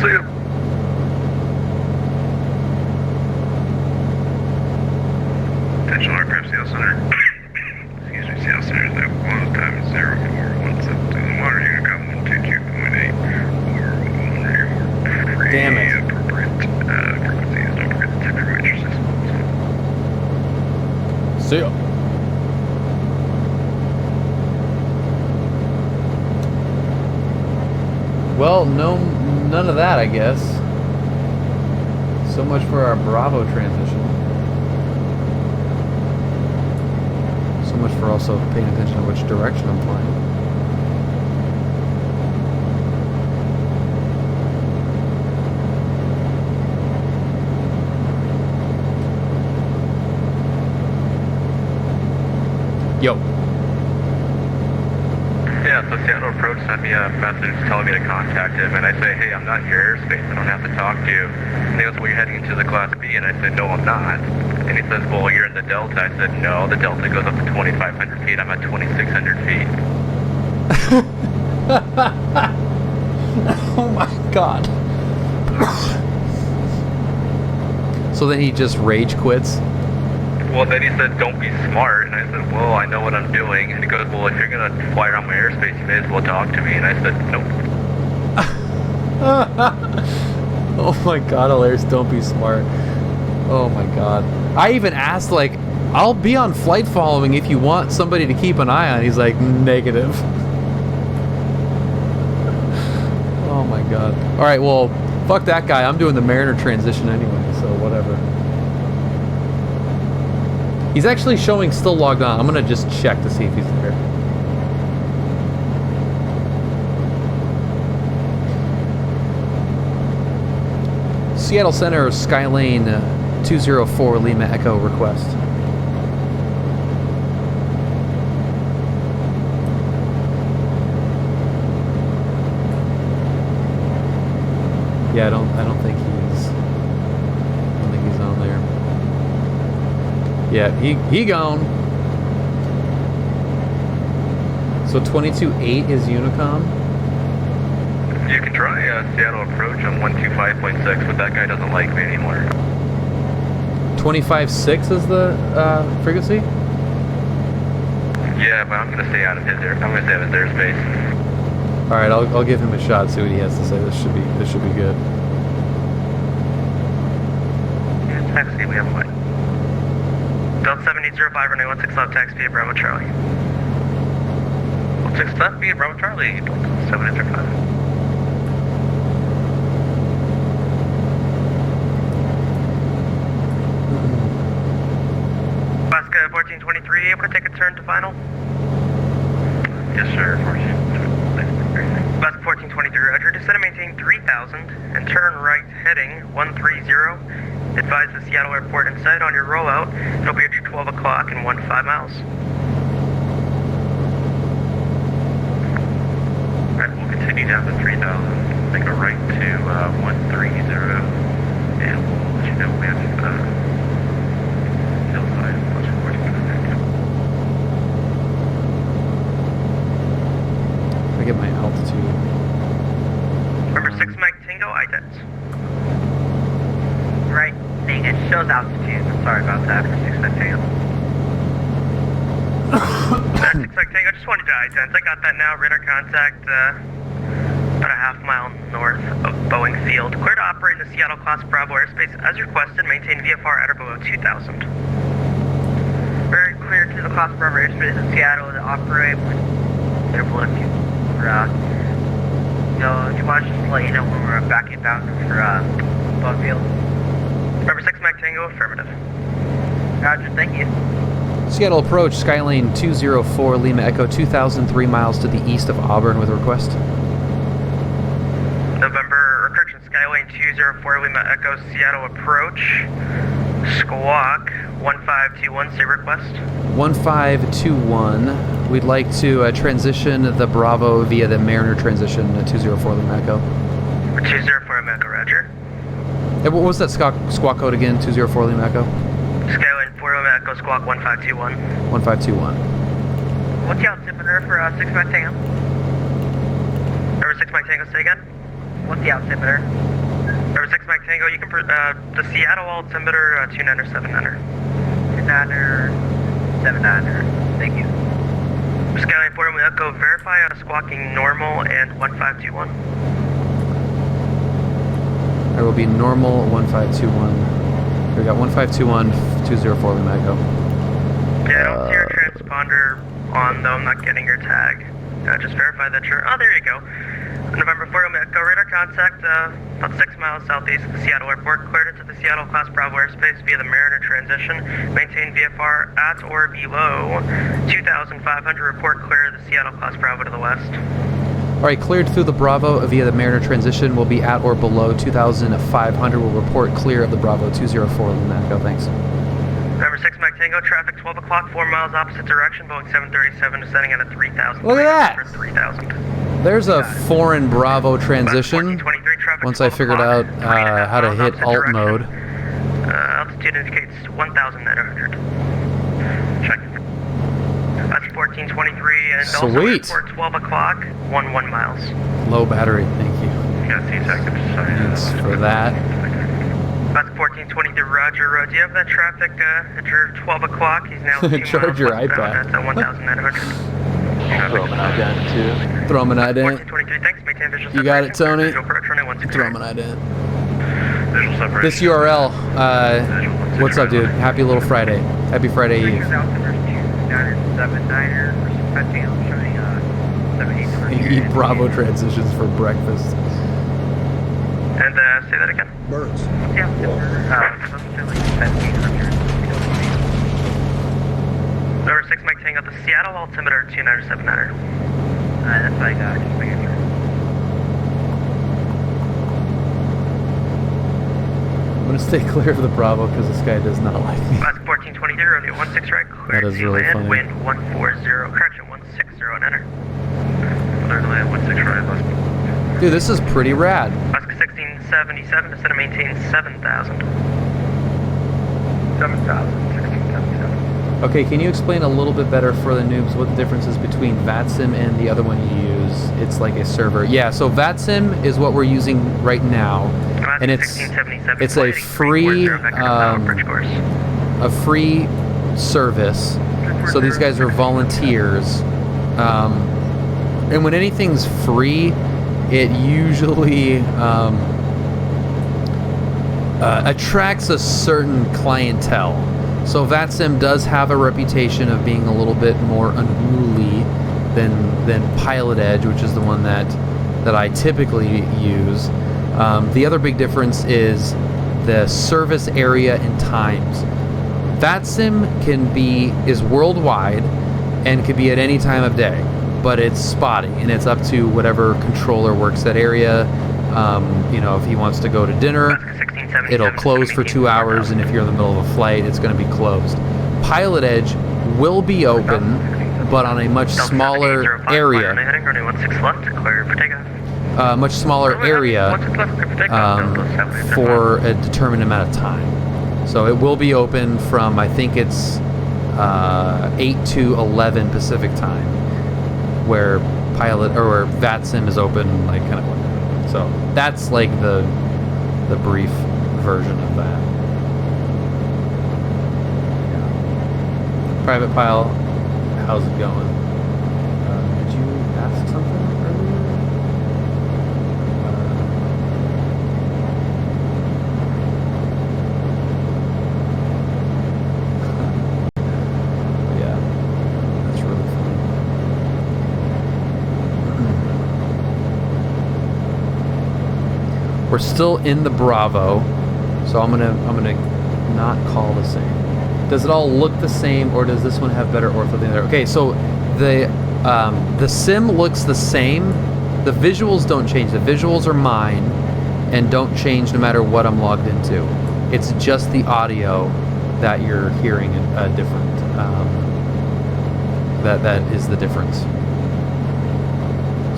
See ya. Potential aircraft Seattle Center. Excuse me, Seattle Center is now closed. Time is 0417. The water Unicom 122.8. Or Damn it. appropriate frequencies. Don't forget to check your matrix systems. See ya. Well, no, none of that, I guess. So much for our Bravo transition. So much for also paying attention to which direction I'm flying. Yo. Yeah, so Seattle Approach sent me a message telling me to contact him, and I say, hey, I'm not in your airspace, I don't have to talk to you. And he goes, well, you're heading into the Class B, and I said, no, I'm not. And he says, well, you're in the Delta. I said, no, the Delta goes up to 2,500 feet, I'm at 2,600 feet. Oh my god. So then he just rage quits? Well, then he said, don't be smart. And I said, well, I know what I'm doing. And he goes, well, if you're going to fly around my airspace, you may as well talk to me. And I said, nope. Oh my god, hilarious. Don't be smart. Oh my god. I even asked, like, I'll be on flight following if you want somebody to keep an eye on. He's like, negative. Oh my god. Alright, well, fuck that guy. I'm doing the Mariner transition anyway, so whatever. He's actually showing still logged on. I'm gonna just check to see if he's there. Seattle Center, Skylane 204 Lima Echo request. Yeah, I don't think he's on there. Yeah, he gone. So 22.8 is Unicom. You can try Seattle Approach on 125.6, but that guy doesn't like me anymore. 25.6 is the frequency? Yeah, but I'm gonna stay out of his air. I'm gonna stay out of his airspace. All right, I'll give him a shot. See what he has to say. This should be good. Yeah, taxi, we have what? Delta 7805, runway 16 left, taxi via Bravo Charlie. 16 left via Bravo Charlie, Delta 7805. Alaska 1423, able to take a turn to final? Yes, sir. Alaska 1423, roger. Descend and maintain 3000 and turn right heading 130. Advise the Seattle Airport in sight on your rollout. It'll be at your 12 o'clock and 15 miles. Alright, we'll continue down to 3000, make a right to 130, and we'll let you know when I get my altitude. Number 6 Mike Tango, ident. Right, dang, it shows altitude. I'm sorry about that for 6 Mike Tango. 6 Mike Tango, just wanted to ident. I got that now. Radar contact, about a half-mile north of Boeing Field. Clear to operate in the Seattle Class Bravo airspace as requested. Maintain VFR at or below 2,000. Very clear to the Class Bravo airspace in Seattle to operate with suitable if you do you want to just let you know when we're backing down for Boeing Field? Number 6 Mike Tango, affirmative. Roger, thank you. Seattle approach, Skylane 204 Lima Echo 2,003 miles to the east of Auburn with request. November, correction, Skylane 204 Lima Echo Seattle approach, squawk 1521, say request. 1521, we'd like to transition the Bravo via the Mariner transition 204 Lima Echo. 204 Lima Echo, roger. Hey, what was that squawk code again, 204 Lima Echo? Skylane 4 Lima Echo, squawk 1521. 1521. What's the altimeter for 6 Mike Tango? Number 6 Mike Tango, say again. What's the altimeter? Number 6 Mike Tango, you can, the Seattle altimeter, 29er, 7er. 29er, 7er. Thank you. Skylane 4 Lima Echo, verify squawking normal and 1521. I will be normal 1521. We got 1521, 204 Lima Echo. Yeah, I don't see your transponder on, though. I'm not getting your tag. Just verify that you're... Oh, there you go. November 4 Lima Echo, radar contact about 6 miles southeast of the Seattle airport. Cleared into the Seattle Class Bravo airspace via the Mariner transition. Maintain VFR at or below 2,500. Report clear of the Seattle Class Bravo to the west. All right, cleared through the Bravo via the Mariner transition. Will be at or below 2,500. Will report clear of the Bravo 204 Lima Echo. Thanks. Number 6 Mike Tango, traffic 12 o'clock, 4 miles opposite direction. Boeing 737 descending at a 3,000. Look at that! 3,000. There's a foreign Bravo transition. Once I figured out how to hit alt mode. Altitude indicates 1,900. Check. That's 1423 and Sweet. also report 12 o'clock, 11 miles. Low battery, thank you. Got 2 seconds. Thanks for that. That's 1423, roger. Do you have that traffic at your 12 o'clock? He's now 2 Charge your miles westbound iPad. at 1,900. Throw him an ident too. Throw him an ident. 1423, thanks. Maintain visual You got it, Tony? Visual approach, runway 163. Throw him an ident. Visual separation. This URL, what's up, dude? Happy little Friday. Happy Friday Eve. Altimeter 29er, 79er, for 6 Mike Tango, showing 78. You eat Bravo transitions for breakfast. And say that again. Birds. Yeah, supposed to like 7,800. Number 6 Mike Tango, the Seattle altimeter 29er, 7er. That's what I got. Just making sure. I'm gonna stay clear of the Bravo because this guy does not like me. That's 1423, runway 16 right, clear. That is really funny. Wind 140, correction 160 and enter. Runway 16 right, left. Dude, this is pretty rad. Musk 1677, descend to maintain 7,000. 1677. Okay, can you explain a little bit better for the noobs what the difference is between VATSIM and the other one you use? It's like a server. Yeah, so VATSIM is what we're using right now, and it's a free service. So these guys are volunteers, and when anything's free, it usually attracts a certain clientele. So VATSIM does have a reputation of being a little bit more unruly than Pilot Edge, which is the one that I typically use. The other big difference is the service area and times. VATSIM is worldwide and can be at any time of day, but it's spotty and it's up to whatever controller works that area. If he wants to go to dinner, it'll close for 2 hours, and if you're in the middle of a flight, it's going to be closed. Pilot Edge will be open, but on a much smaller area. Much smaller area for a determined amount of time. So it will be open from, I think it's 8 to 11 Pacific time, where pilot or VATSIM is open, like kind of. So that's like the brief version of that. Yeah. Private Pile, how's it going? Did you ask something earlier? Yeah, that's really funny. We're still in the Bravo, so I'm gonna not call the same. Does it all look the same, or does this one have better ortho than the other? Okay, so the sim looks the same. The visuals don't change. The visuals are mine and don't change no matter what I'm logged into. It's just the audio that you're hearing different. That is the difference.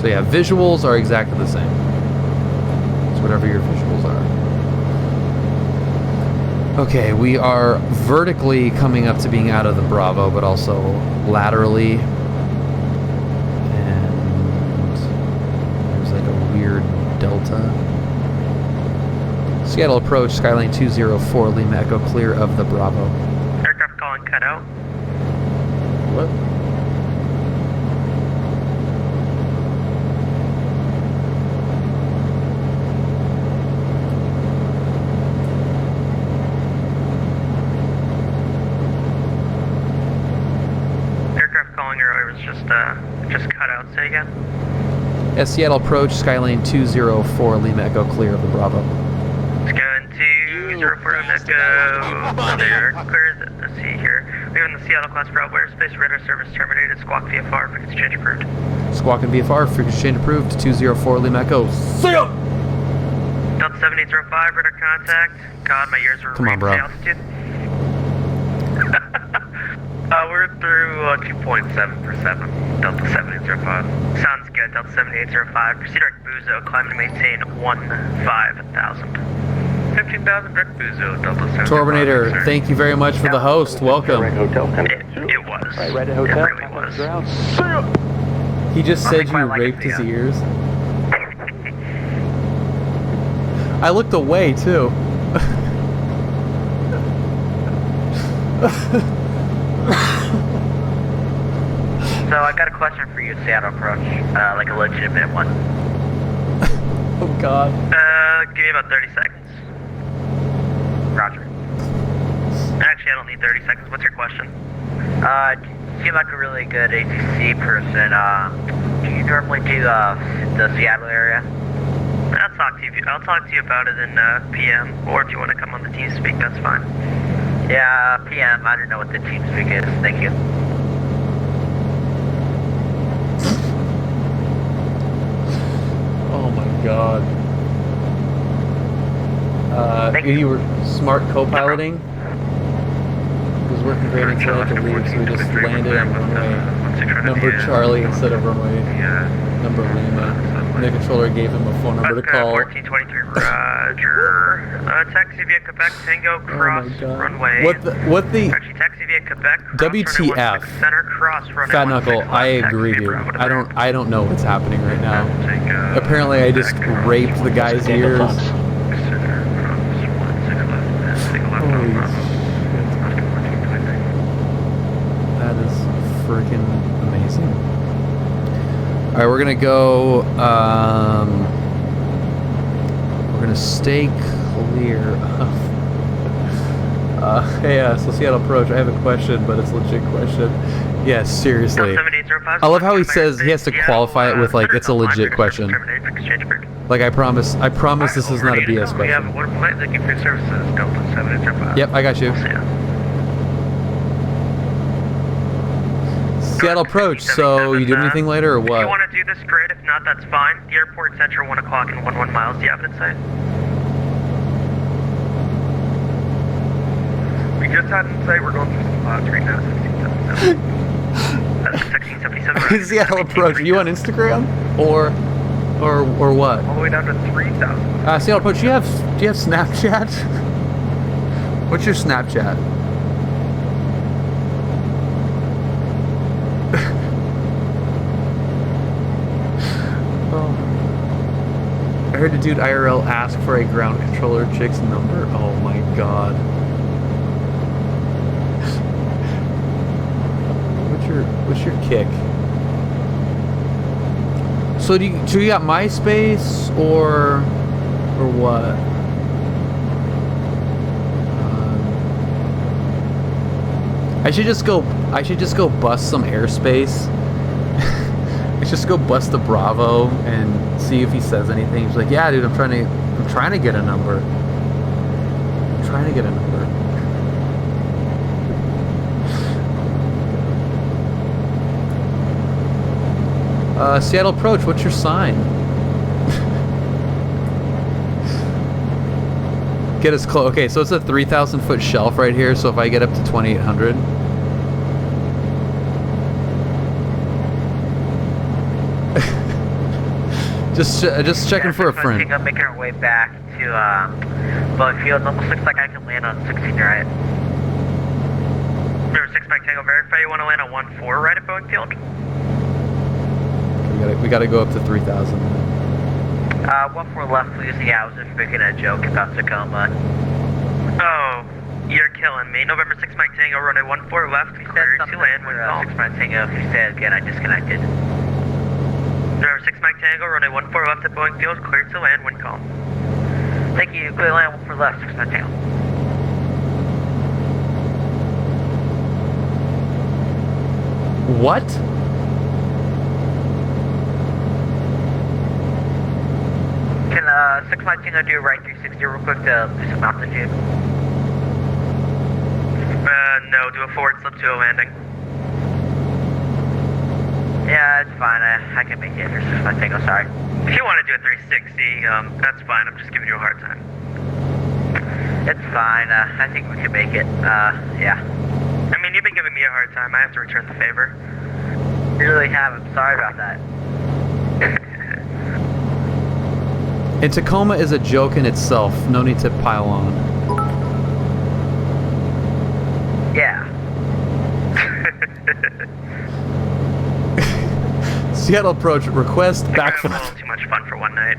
So yeah, visuals are exactly the same. It's whatever your visuals are. Okay, we are vertically coming up to being out of the Bravo, but also laterally. And there's like a weird delta. Seattle approach, Skyline 204, Lima Echo, clear of the Bravo. Aircraft calling cut out. What? Just cut out. Say again. Seattle approach, Skyline 204, Lima Echo, clear of the Bravo. Skyline 204, Lima Echo, clear. Let's see here. We have in the Seattle class Bravo airspace, radar service terminated. Squawk VFR, frequency change approved. Squawk and VFR, frequency change approved. 204, Lima Echo. See ya! Delta 7805, radar contact. God, my ears were Come on, bro. altitude. We're through 2.7 for 7, Delta 7805. Sounds good, Delta 7805. Proceed direct Buzo, climb to maintain 15,000. 15,000 direct Buzo, Delta 75. Torbinator, thank you very much for the host. Welcome. It was. Right at hotel. It really was. He just said you raped his ears. I looked away too. So I got a question for you, Seattle approach, like a legitimate one. Oh God. Give me about 30 seconds. Roger. Actually, I don't need 30 seconds. What's your question? You seem like a really good ATC person. Do you normally do the Seattle area? I'll talk to you about it in PM, or if you want to come on the TeamSpeak, that's fine. Yeah, PM. I don't know what the TeamSpeak is. Thank you. Oh my God. You were smart co-piloting. It was working great until I had to leave, so we just landed on runway number Charlie instead of runway number Lima. And the controller gave him a phone number to call. 1423, Roger. Taxi via Quebec, Tango, cross runway. Actually, taxi via Quebec, WTF? Center, cross runway. Fat Knuckle, I agree, dude. I don't know what's happening right now. Apparently, I just raped the guy's ears. Holy shit. That is freaking amazing. Alright, we're gonna go, we're gonna stay clear of, hey, so Seattle approach, I have a question, but it's a legit question. Yes, seriously. I love how he says he has to qualify it with, like, it's a legit question. Like, I promise this is not a BS question. We have one flight looking for services, Delta 705. Yep, I got you. Seattle approach, so you do anything later or what? If you want to do this, great. If not, that's fine. The airport center, 1 o'clock and 11 miles. Do you have it in sight? We just had in sight, we're going through some clouds right now, 1677. That's 1677. Seattle approach, are you on Instagram? Or what? All the way down to 3,000. Seattle approach, do you have Snapchat? What's your Snapchat? Oh. I heard a dude IRL ask for a ground controller chick's number. Oh my god. What's your kick? So do you got MySpace or what? I should just go bust some airspace. I should just go bust the Bravo and see if he says anything. He's like, yeah, dude, I'm trying to get a number. I'm trying to get a number. Seattle Approach, what's your sign? Get as close. Okay, so it's a 3,000 foot shelf right here. So if I get up to 2,800. just checking for a friend. I'm making our way back to Boeing Field. It almost looks like I can land on 16 right. Number 6 Mike Tango, verify you want to land on 1-4 right at Boeing Field? We gotta go up to 3,000. 1-4 left, please. Yeah, I was just making a joke about Tacoma. Oh, you're killing me. November 6 Mike Tango, runway 14 left, clear to land when called. 6 Mike Tango, if you say it again, I disconnected. November 6 Mike Tango, runway 14 left at Boeing Field, clear to land when called. Thank you, clear land 14 left, 6 Mike Tango. What? Can 6 Mike Tango do right 360 real quick to do some altitude? No, do a forward slip to a landing. Yeah, it's fine. I can make it for 6 Mike Tango, sorry. If you want to do a 360, that's fine. I'm just giving you a hard time. It's fine. I think we can make it. Yeah. I mean, you've been giving me a hard time. I have to return the favor. You really have. I'm sorry about that. And Tacoma is a joke in itself. No need to pile on. Yeah. Seattle Approach, request backflip. A little too much fun for one night.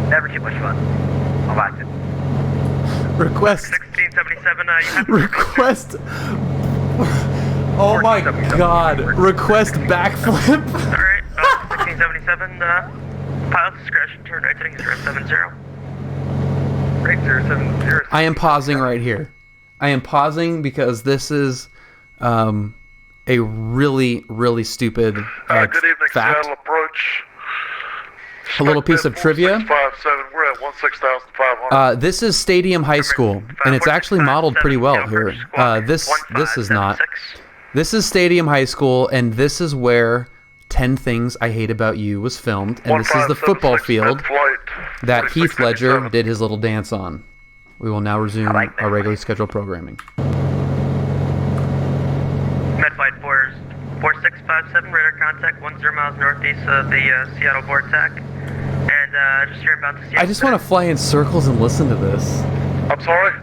Never too much fun. I liked it. Request. 1677, you have to request. Oh my god. Request backflip. Alright, 1677, pilot's discretion, turn right heading 070. Right 070. I am pausing right here. I am pausing because this is a really, really stupid good evening, fact. Seattle Approach. A little piece of trivia. 657, we're at 16,500. This is Stadium High School, and it's actually modeled pretty well here. This is not. This is Stadium High School, and this is where 10 Things I Hate About You was filmed, and this is the football field that Heath Ledger did his little dance on. We will now resume our regularly scheduled programming. Medflight 4657, radar contact 10 miles northeast of the Seattle Vortex, and just hearing about the Seattle. I just want to fly in circles and listen to this. I'm sorry?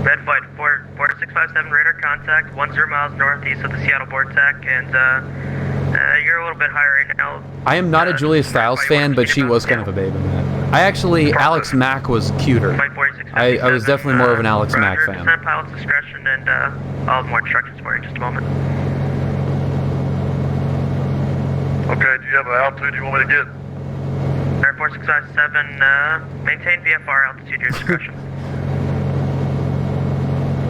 Medflight 4657, radar contact 10 miles northeast of the Seattle Vortex, and you're a little bit higher right now. I am not a Julia Stiles fan, but she was kind of a babe in that. Alex Mack was cuter. I was definitely more of an Alex Mack fan. Pilot's discretion, and I'll have more instructions for you in just a moment. Okay, do you have an altitude you want me to get? Air 4657, maintain VFR altitude, your discretion.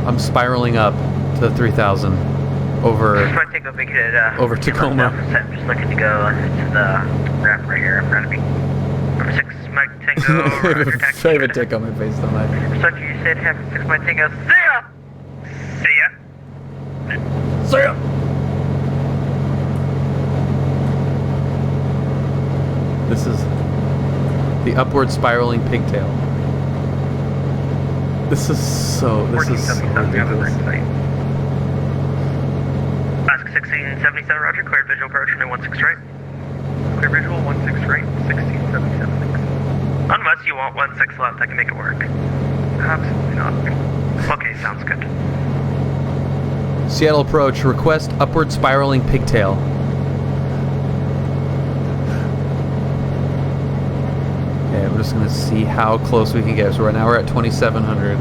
I'm spiraling up to 3,000 over Tacoma. I'm just looking to go to the ramp right here in front of me. Number 6 Mike Tango, I have a tick on my face, don't I? So you said have 6 Mike Tango. See ya! See ya! See ya! This is the upward spiraling pigtail. This is so ridiculous. Ask 1677, roger, cleared visual approach, runway 16 right. Clear visual, 16 right, 1677. Unless you want 16 left, I can make it work. Absolutely not. Okay, sounds good. Seattle Approach, request upward spiraling pigtail. just gonna see how close we can get. So right now we're at 2,700.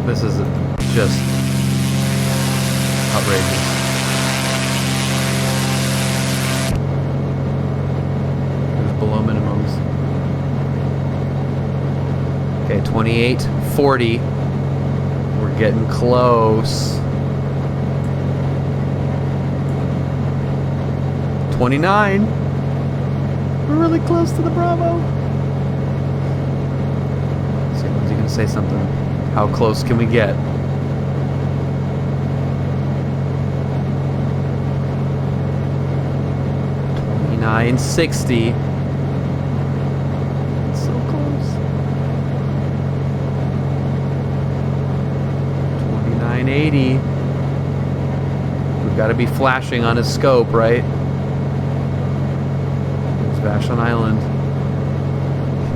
This is just outrageous. There's below minimums. Okay, 2840. We're getting close. 29. We're really close to the Bravo. So, when's he gonna say something? How close can we get? 2960. So close. 2980. We've got to be flashing on his scope, right? Vashon Island.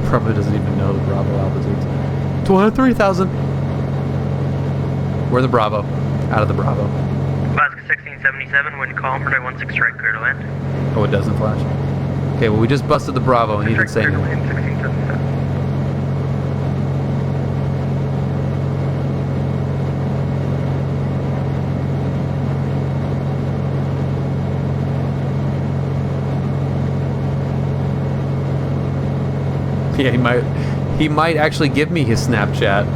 He probably doesn't even know the Bravo altitudes. 203,000. We're in the Bravo. Out of the Bravo. Alaska 1677, wind calm, runway 16 strike, clear to land. Oh, it doesn't flash. Okay, well, we just busted the Bravo and he didn't say anything. 1677. Yeah, he might actually give me his Snapchat.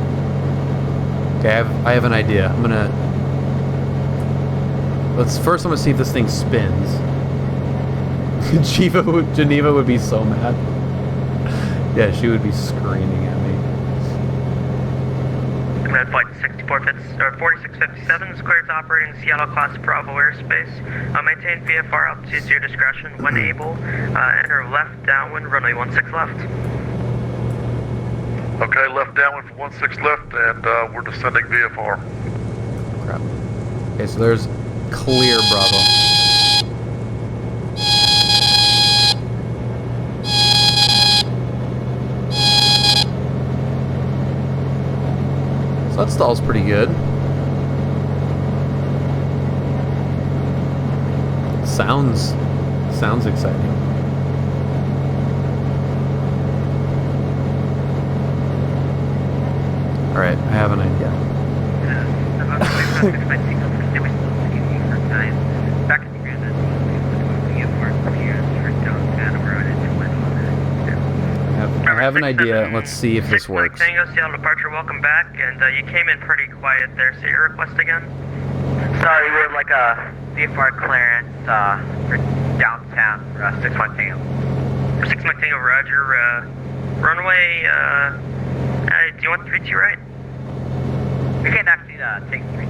Okay, I have an idea. I'm gonna see if this thing spins. Geneva would be so mad. Yeah, she would be screaming at me. Command flight 4657 is cleared to operate in Seattle class Bravo airspace. Maintain VFR altitude to your discretion. When able, enter left downwind, runway 16 left. Okay, left downwind for 16 left, and we're descending VFR. Crap. Okay, so there's clear Bravo. So that stall's pretty good. Sounds exciting. Alright, I have an idea. I have an idea. Let's see if this works. Tango, Seattle departure, welcome back. And you came in pretty quiet there. Say your request again. Sorry, we have like a VFR clearance for downtown for 61 Tango. For 61 Tango, roger. Runway, do you want 32 right? We can actually take 32.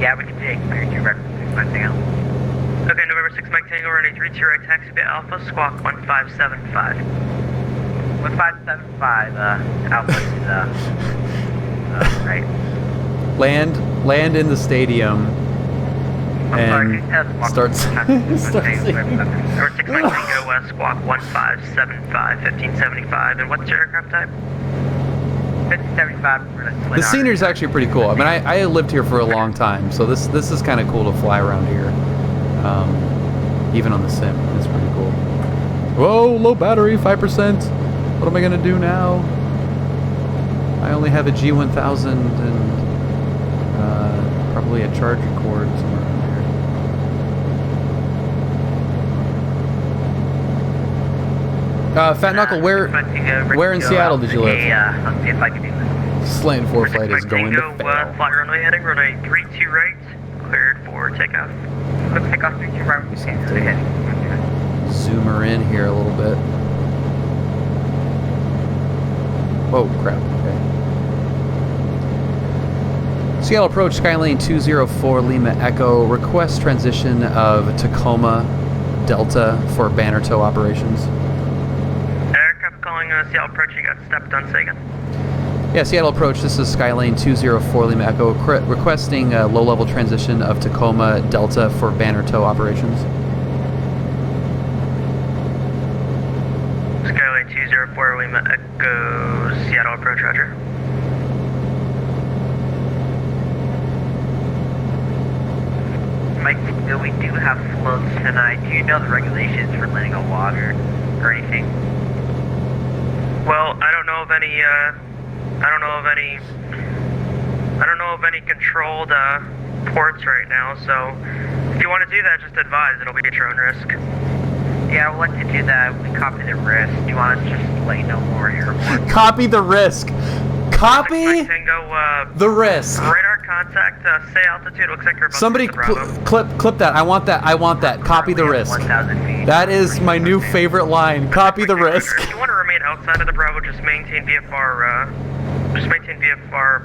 Yeah, we can take 32 right from 61 Tango. Okay, November 6 Mike Tango, runway 32 right, taxi bay Alpha, squawk 1575. 1575, Alpha is, right. Land in the stadium and start singing. Number 6 Mike Tango, squawk 1575, 1575, and what's your aircraft type? 1575. The scenery is actually pretty cool. I mean, I lived here for a long time, so this is kind of cool to fly around here. Even on the sim, it's pretty cool. Whoa, low battery, 5%. What am I gonna do now? I only have a G1000 and probably a charger cord somewhere around here. Fat Knuckle, where in Seattle did you live? Let's see if I can do this. Slant 4 flight is going to fail. Fly runway heading, runway 32 right, cleared for takeoff. Let's take off 32 right. We can't do it. Zoom her in here a little bit. Whoa, crap. Okay. Seattle approach, Skylane 204 Lima Echo. Request transition of Tacoma Delta for banner tow operations. Aircraft calling Seattle approach, you got stepped on, say again. Yeah, Seattle approach, this is Skylane 204 Lima Echo. Requesting low-level transition of Tacoma Delta for banner tow operations. Skylane 204 Lima Echo, Seattle approach, roger. Mike Mike, we do have floats tonight. Do you know the regulations for landing on water or anything? Well, I don't know of any, I don't know of any controlled, ports right now, so if you want to do that, just advise. It'll be at your own risk. Yeah, I would like to do that. We copy the risk. Do you want us to just let you know when we're here? Copy the risk. Copy Tango, the risk. Radar contact, say altitude. Looks like you're about Somebody to Bravo. clip that. I want that. I want that. Copy the risk. 1,000 feet. That is my new favorite line. Copy the risk. If you want to remain outside of the Bravo, just maintain VFR,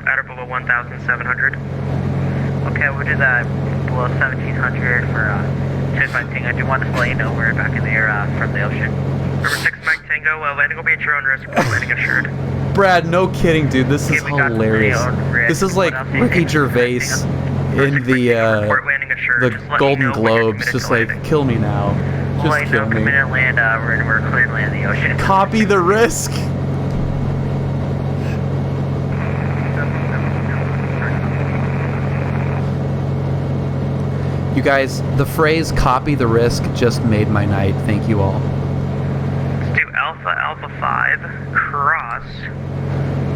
at or below 1,700. Okay, we'll do that below 1,700 for 2-5 Tango. Do you want us to let you know we're back in the air from the ocean? Number 6 Mike Tango, landing will be at your own risk. Landing assured. Brad, no kidding, dude. This is hilarious. This is like Ricky Gervais in the Golden Globes. Just like, kill me now. Just kill me. Come in and land. We're clear to land in the ocean. Copy the risk. You guys, the phrase "copy the risk" just made my night. Thank you all. Let's do Alpha 5 cross.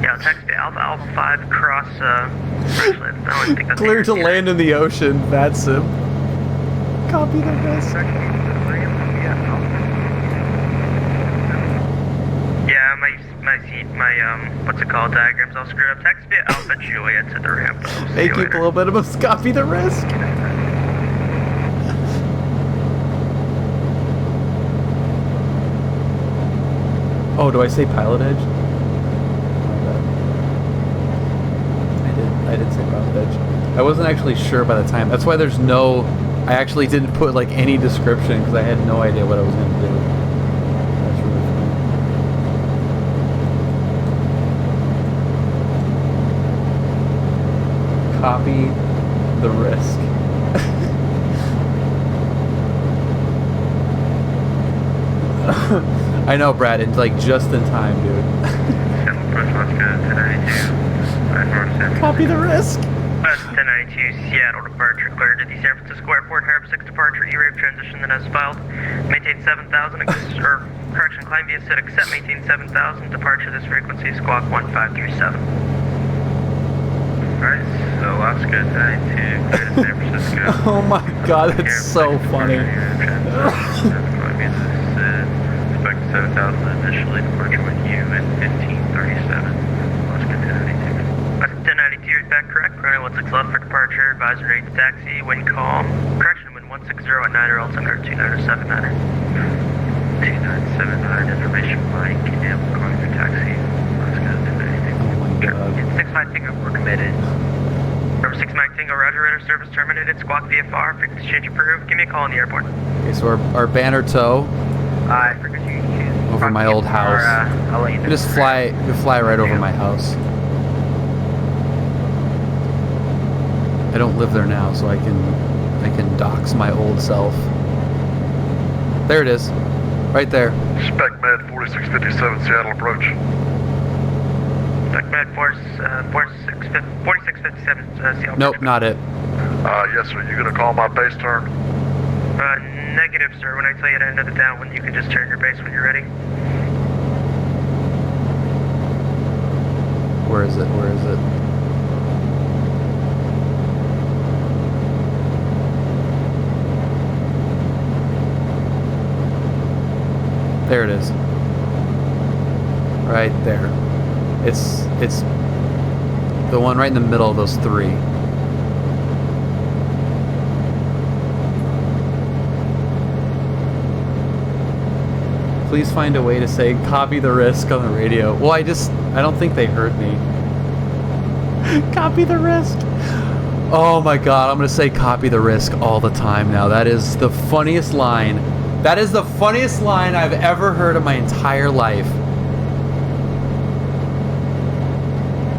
Yeah, text to Alpha 5 cross. Actually, I don't think that's Clear to land in the ocean. VATSIM. Copy the risk. Yeah, my what's it called? Diagrams all screwed up. Text to Alpha Juliet to the ramp. Thank you, Blue Minimus. Copy the risk. Oh, do I say pilot edge? I did say pilot edge. I wasn't actually sure by the time. That's why there's no... I actually didn't put like any description because I had no idea what I was going to do. That's really funny. Copy the risk. I know, Brad. It's like just in time, dude. Copy the risk. 1092 Seattle departure cleared to the San Francisco Airport Harb 6 departure E-Rave transition then as filed. Maintain 7,000 or correction climb via SID accept maintain 7,000 departure this frequency squawk 1537. Alright, so Alaska 1092 clear to San Francisco. Oh my god, that's so funny. Expect 7,000 initially departure with you at 1537. Alaska 1092. 1092 is back correct. Runway 16 left for departure. Advisory rate to taxi. Wind calm. Correction, wind 160 at 9 or else under 2979. 2979 information Mike. And we're calling for taxi. Alaska 1092. Oh my god. 6-5 Tango, we're committed. Number 6 Mike Tango, Roger, radar service terminated. Squawk VFR. Frequency change approved. Give me a call in the airport. Okay, so our banner tow Frequency over my old house. I'll let you know. You just fly right over my house. I don't live there now, so I can dox my old self. There it is, right there. Spec Med 4657 Seattle approach. Spec Med 4657 Seattle. Nope, not it. Yes sir, you gonna call my base turn? Negative, sir. When I tell you to enter the downwind, you can just turn your base when you're ready. Where is it? Where is it? There it is. Right there. It's the one right in the middle of those three. Please find a way to say copy the risk on the radio. Well, I don't think they heard me. Copy the risk. Oh my god, I'm gonna say copy the risk all the time now. That is the funniest line. That is the funniest line I've ever heard in my entire life.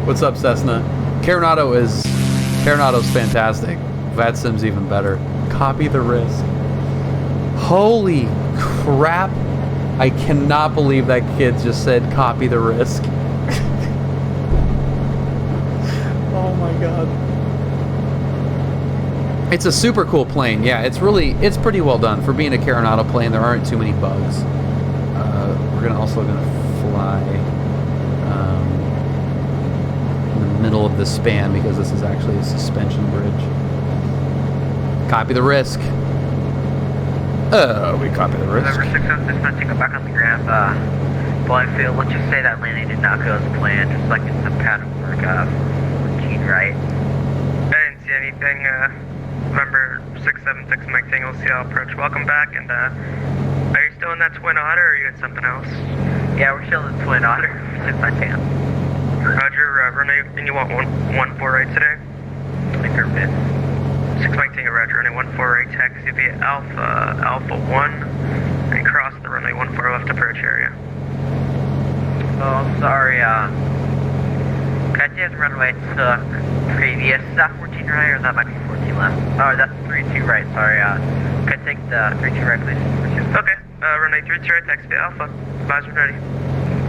What's up, Cessna? Coronado's fantastic. VATSIM's even better. Copy the risk. Holy crap. I cannot believe that kid just said copy the risk. Oh my god. It's a super cool plane. Yeah, it's pretty well done for being a Caronado plane. There aren't too many bugs. We're also gonna fly in the middle of the span because this is actually a suspension bridge. Copy the risk. We copy the risk. Number 606, going to go back on the ground. Flying field. Let's just say that landing did not go as planned, just like in some pattern work routine, right? I didn't see anything. Remember 676 Mike Tangle, Seattle approach. Welcome back, and are you still in that Twin Otter, or are you at something else? Yeah, we're still in the Twin Otter, 692. Roger, runway, and you want 148 today? Affirmative. 6 Mike Tango, Roger, runway 148, taxi via Alpha 1, and cross the runway 14 left approach area. Oh, I'm sorry, can I take the runway to previous, is that 14 right, or that might be 14 left? Oh, that's 32 right, sorry, can I take the 32 right, please? Okay, runway 32 right, taxi via Alpha, advisor ready.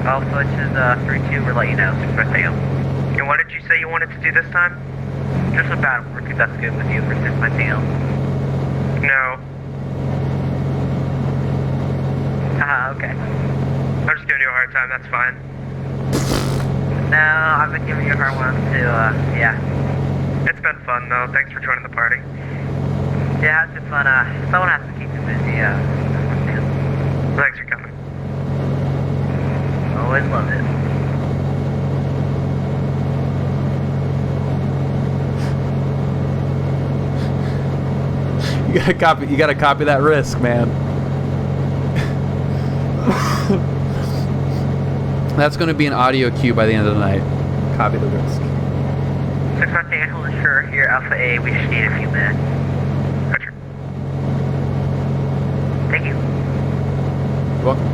Alpha, which is 32, we'll let you know, 6 Mike Tango. And what did you say you wanted to do this time? Just a battle work, if that's good with you for 6 Mike Tango. No. Okay. I'm just giving you a hard time, that's fine. No, I've been giving you a hard one too, yeah. It's been fun though, thanks for joining the party. Yeah, it's been fun, someone has to keep you busy, Thanks for coming. Always loved it. You gotta copy that risk, man. That's going to be an audio cue by the end of the night. Copy the risk. 618, hold sure here, Alpha A, we just need a few minutes. Roger. Thank you. You're welcome.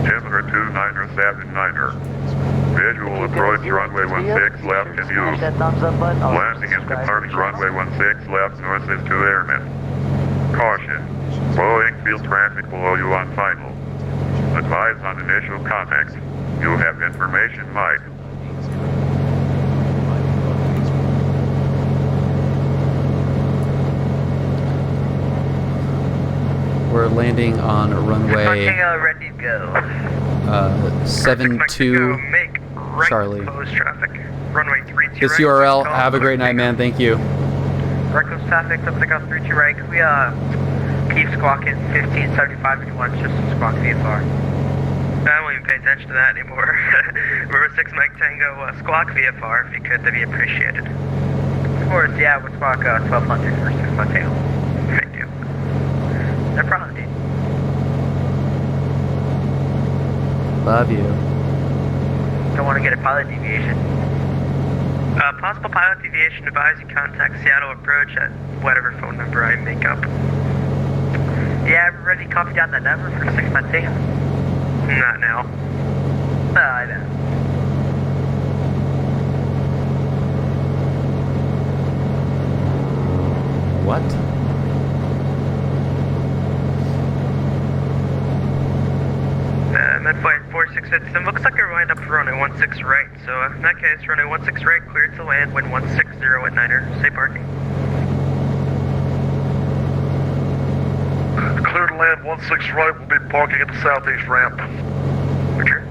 Cessna 2979er. Visual approach runway 16 left in use. Landing and confirms runway 16 left north is 2 airmen. Caution. Boeing field traffic below you on final. Advise on initial contact. You have information, Mike. We're landing on runway ready to go. 72 Make right Charlie. Close traffic. Runway 32 This right. URL. Have a great night, man. Thank you. Right close traffic, up to go 32 right. Can we keep squawking 1575 if you want, just squawk VFR. I won't even pay attention to that anymore. Remember 6 Mike Tango, squawk VFR if you could, that'd be appreciated. Of course, yeah, we'll squawk 1200 for 6 Mike Tango. Thank you. No problem, dude. Love you. Don't want to get a pilot deviation. Possible pilot deviation, advise you contact Seattle approach at whatever phone number I make up. Yeah, we're ready to copy down that number for 6 Mike Tango. Not now. I know. What? Midpoint 4657. Looks like you're lined up for runway 16 right. So in that case, runway 16 right, cleared to land, wind 160 at Niner. Safe parking. Clear to land 16 right. We'll be parking at the southeast ramp. Roger.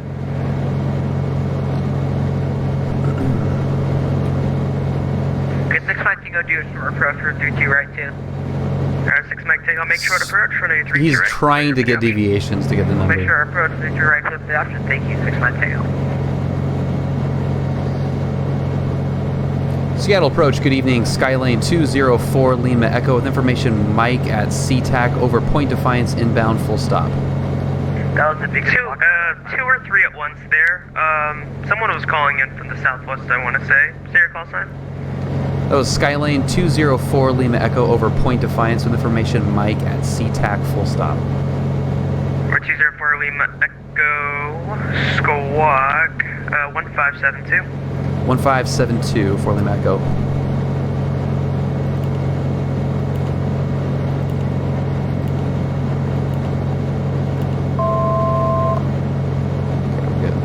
Okay, 6 Mike Tango, do a short approach for 32 right too. 6 Mike Tango, make short approach, runway 32 He's right. trying to get deviations to get the number. Make sure our approach 32 right, clip the option. Thank you, 6 Mike Tango. Seattle approach, good evening. Skylane 204 Lima Echo with information Mike at SeaTac over Point Defiance inbound full stop. That was the biggest Two or three at once there. Someone was calling in from the southwest, I want to say. Say your call sign? That was Skylane 204 Lima Echo over Point Defiance with information Mike at SeaTac full stop. Or 204 Lima Echo, squawk, 1572. 1572 for Lima Echo. Okay, we're good.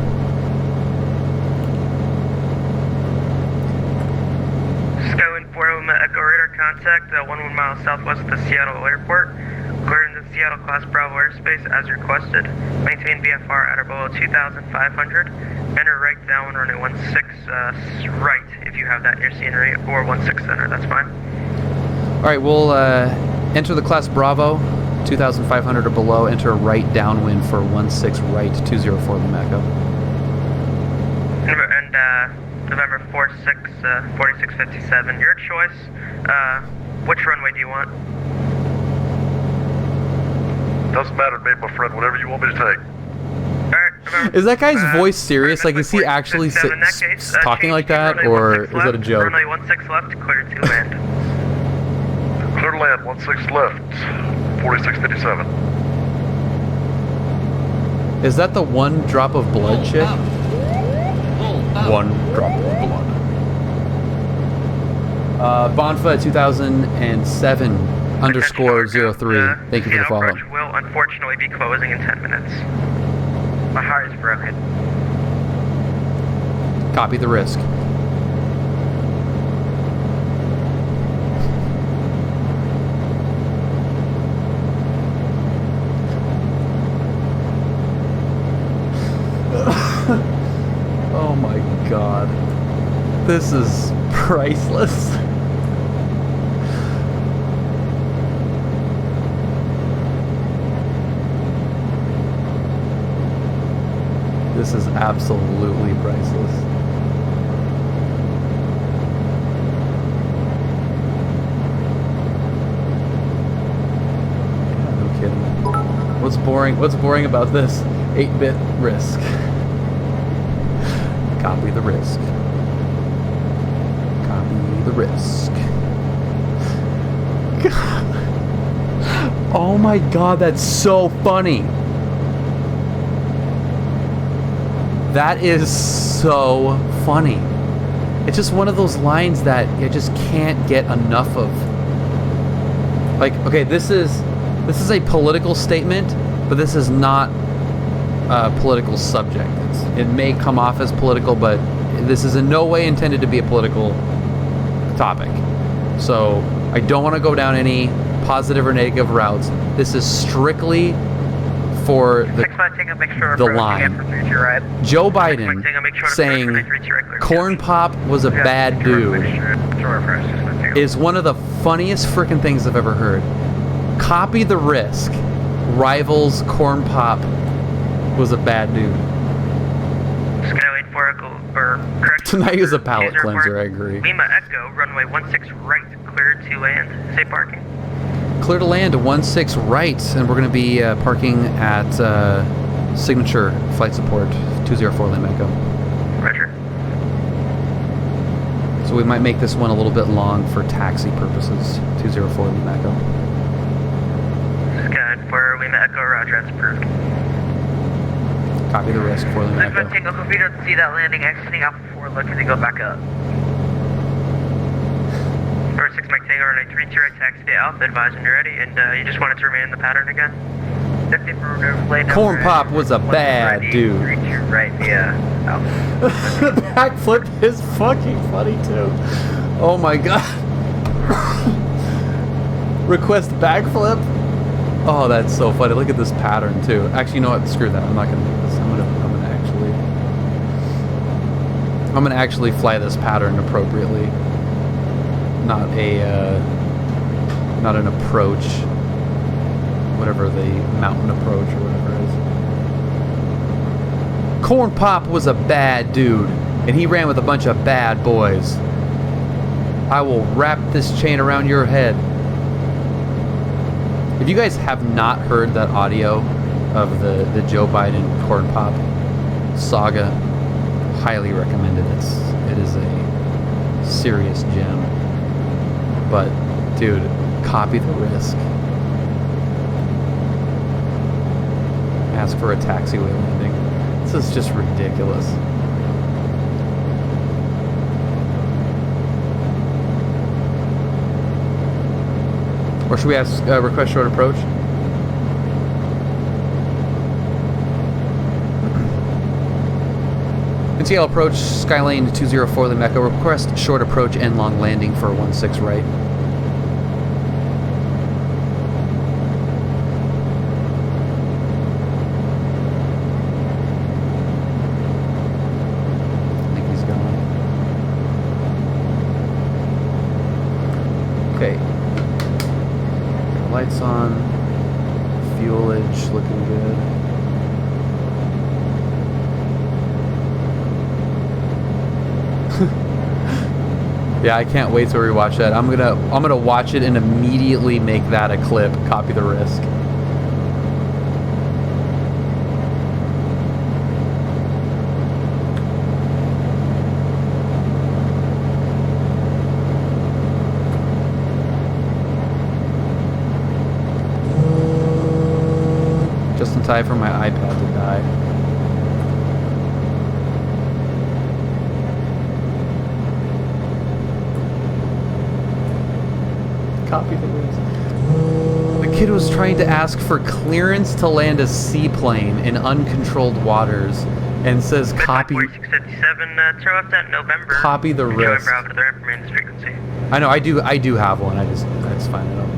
Lima Echo radar contact, 1 mile southwest of the Seattle airport. Clearing the Seattle Class Bravo airspace as requested. Maintain VFR at or below 2,500. Enter right down runway 16 right if you have that in your scenery, or 16 center, that's fine. Alright, we'll enter the Class Bravo, 2,500 or below, enter right downwind for 16 right, 204 Lima Echo. And November 4657, your choice. Which runway do you want? Doesn't matter to me, my friend. Whatever you want me to take. Alright, Is that guy's voice serious? Like, is he actually talking like that, or is that a joke? Runway 16 left, clear to land. Clear to land, 16 left, 4657. Is that the one drop of blood chick? One drop of blood. Bonfa 2007 _ 03. Thank you for the follow. Approach will unfortunately be closing in 10 minutes. My heart is broken. Copy the risk. Oh my god. This is priceless. This is absolutely priceless. Yeah, no kidding. What's boring about this? 8-bit risk. Copy the risk. Copy the risk. God. Oh my god, that's so funny. That is so funny. It's just one of those lines that you just can't get enough of. Like, okay, this is a political statement, but this is not a political subject. It may come off as political, but this is in no way intended to be a political topic. So I don't want to go down any positive or negative routes. This is strictly for the line. Joe Biden saying Corn Pop was a bad dude is one of the funniest freaking things I've ever heard. Copy the risk. Rivals Corn Pop was a bad dude. Skylane 4 or correct. Tonight is a palate cleanser, I agree. Lima Echo, runway 16 right, cleared to land. Safe parking. Clear to land 16 right, and we're going to be parking at Signature Flight Support 204 Lima Echo. Roger. So we might make this one a little bit long for taxi purposes. 204 Lima Echo. Skyline for Lima Echo, roger, that's approved. Copy the risk for Lima Echo. Tango, if we don't see that landing, exiting off before looking to go back up. 6 Mike Tango, runway 32 right, taxi to Alpha, advise when you're ready, and you just wanted to remain in the pattern again? Corn Pop was a bad dude. 32 right, yeah. The backflip is fucking funny too. Oh my god. Request backflip? Oh, that's so funny. Look at this pattern too. Actually, you know what? Screw that. I'm not gonna do this. I'm gonna actually fly this pattern appropriately. Not an approach, whatever the mountain approach or whatever it is. Corn Pop was a bad dude, and he ran with a bunch of bad boys. I will wrap this chain around your head. If you guys have not heard that audio of the Joe Biden Corn Pop saga, highly recommend it. It is a serious gem. But, dude, copy the risk. Ask for a taxiway landing. This is just ridiculous. Or should we ask request short approach? In Seattle approach, Skylane 204 Lima Echo. Request short approach and long landing for 16 right. I think he's gone. Okay. Lights on. Fuelage looking good. Yeah, I can't wait to rewatch that. I'm gonna watch it and immediately make that a clip. Copy the risk. Just in time for my iPad to die. Copy the risk. The kid was trying to ask for clearance to land a seaplane in uncontrolled waters and says copy. 4657, throw up that November. Copy the risk. November out of the ramp remains frequency. I know, I do have one. I just find it out.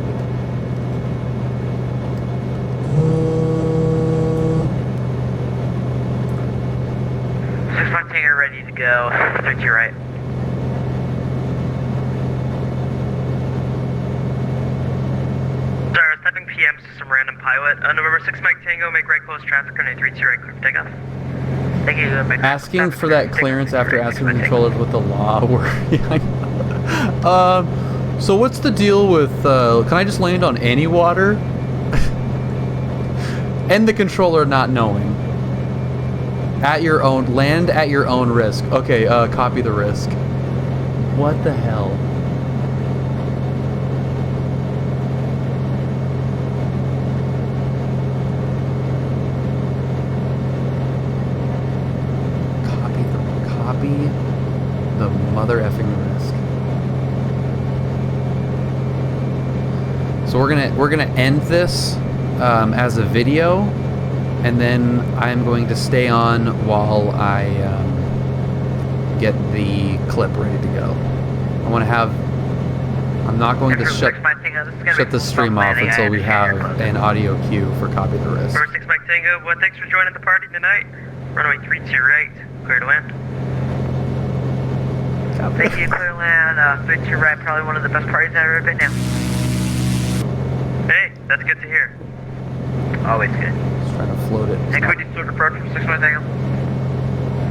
Six Tango ready to go. 32 right. Sorry, I was typing PM to some random pilot. November 6 Mike Tango, make right close traffic on a 32 right, clear for takeoff. Thank you. Asking for that clearance after asking the controllers what the law were. So what's the deal with, can I just land on any water? And the controller not knowing. Land at your own risk. Okay, copy the risk. What the hell? Copy the mother effing risk. So we're gonna end this as a video, and then I'm going to stay on while I get the clip ready to go. I'm not going to shut the stream off until we have an audio cue for copy the risk. Number 6 Mike Tango, thanks for joining the party tonight. Runway 328, clear to land. Thank you, clear land. 32 right, probably one of the best parties I've ever been to. Hey, that's good to hear. Always good. Just trying to float it. And could we do short approach from 6 Mike Tango?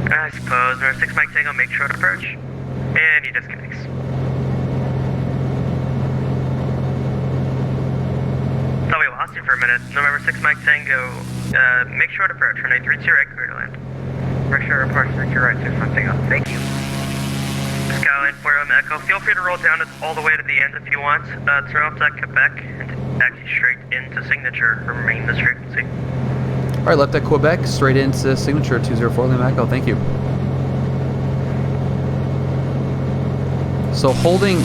I suppose. Number 6 Mike Tango, make short approach. And he disconnects. Thought we lost you for a minute. November 6 Mike Tango, make short approach. Runway 32 right, clear to land. Make short approach, 32 right, 6 Mike Tango. Thank you. Skyline 40 Echo, feel free to roll down all the way to the end if you want. Turn off that Quebec and taxi straight into signature. Remain this frequency. Alright, left at Quebec, straight into signature 204 Lima Echo. Thank you. So holding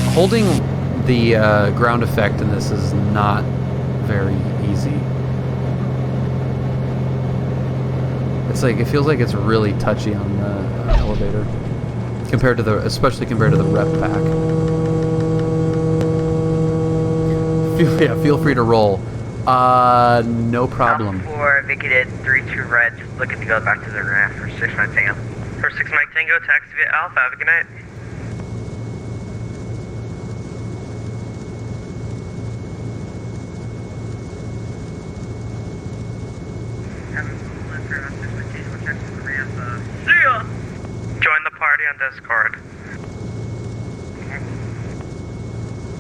the ground effect in this is not very easy. It's like, it feels like it's really touchy on the elevator. Especially compared to the rep pack. Feel free to roll. No problem. For vacated 32 red, looking to go back to the ramp for 6 Mike Tango. For 6 Mike Tango, taxi via Alpha, have a good night. See ya! Join the party on Discord.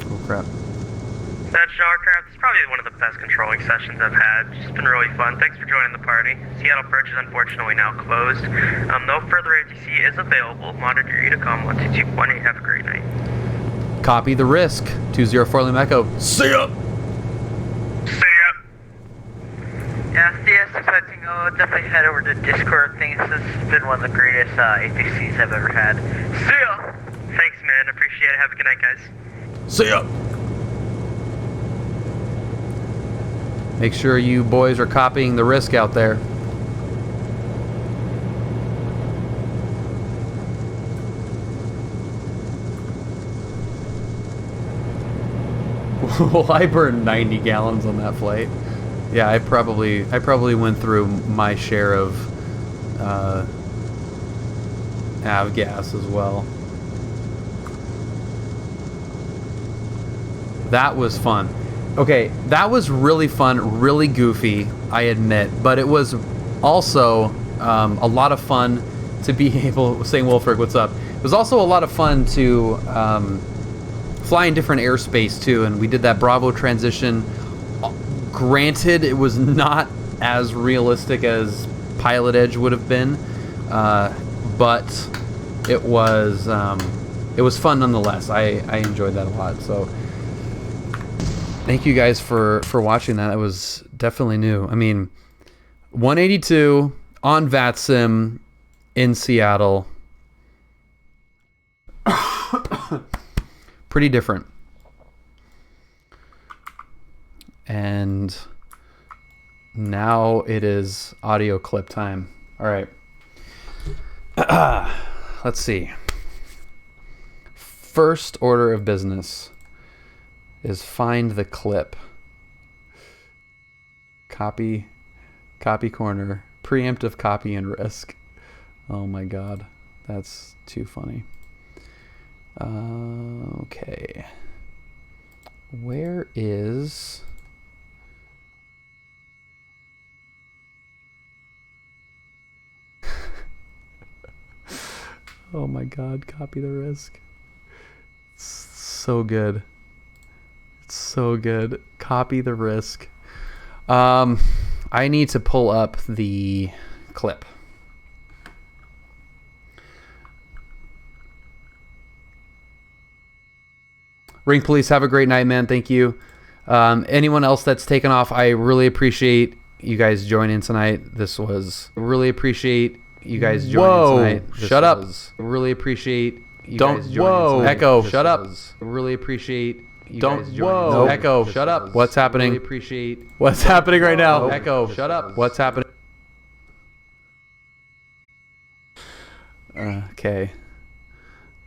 Oh crap. That Jarcraft is probably one of the best controlling sessions I've had. It's been really fun. Thanks for joining the party. Seattle approach is unfortunately now closed. No further ATC is available. Monitor EDACOM 122.8. Have a great night. Copy the risk. 204 Lima Echo. See ya! Yeah, CS expecting definitely head over to Discord. Things this has been one of the greatest ATCs I've ever had. See ya! Thanks, man. Appreciate it. Have a good night, guys. See ya! Make sure you boys are copying the risk out there. Well, I burned 90 gallons on that flight. Yeah, I probably went through my share of av gas as well. That was fun. Okay, that was really fun, really goofy, I admit, but it was also a lot of fun to be able, saying Wolfric, what's up? It was also a lot of fun to fly in different airspace too, and we did that Bravo transition. Granted, it was not as realistic as Pilot Edge would have been, but it was fun nonetheless. I enjoyed that a lot. So thank you guys for watching that. That was definitely new. I mean, 182 on VATSIM in Seattle. Pretty different. And now it is audio clip time. All right. Let's see. First order of business is find the clip. Copy corner, preemptive copy and risk. Oh my God, that's too funny. Okay. Where is... Oh my God, copy the risk. It's so good. It's so good. Copy the risk. I need to pull up the clip. Ring Police, have a great night, man. Thank you. Anyone else that's taken off, I really appreciate you guys joining tonight. This was really appreciate you guys joining tonight. Shut up. Really appreciate you guys joining tonight. Echo, shut up. Really appreciate you guys joining tonight. Echo, shut up. What's happening? Really appreciate what's happening right now. Echo, shut up. What's happening? Okay.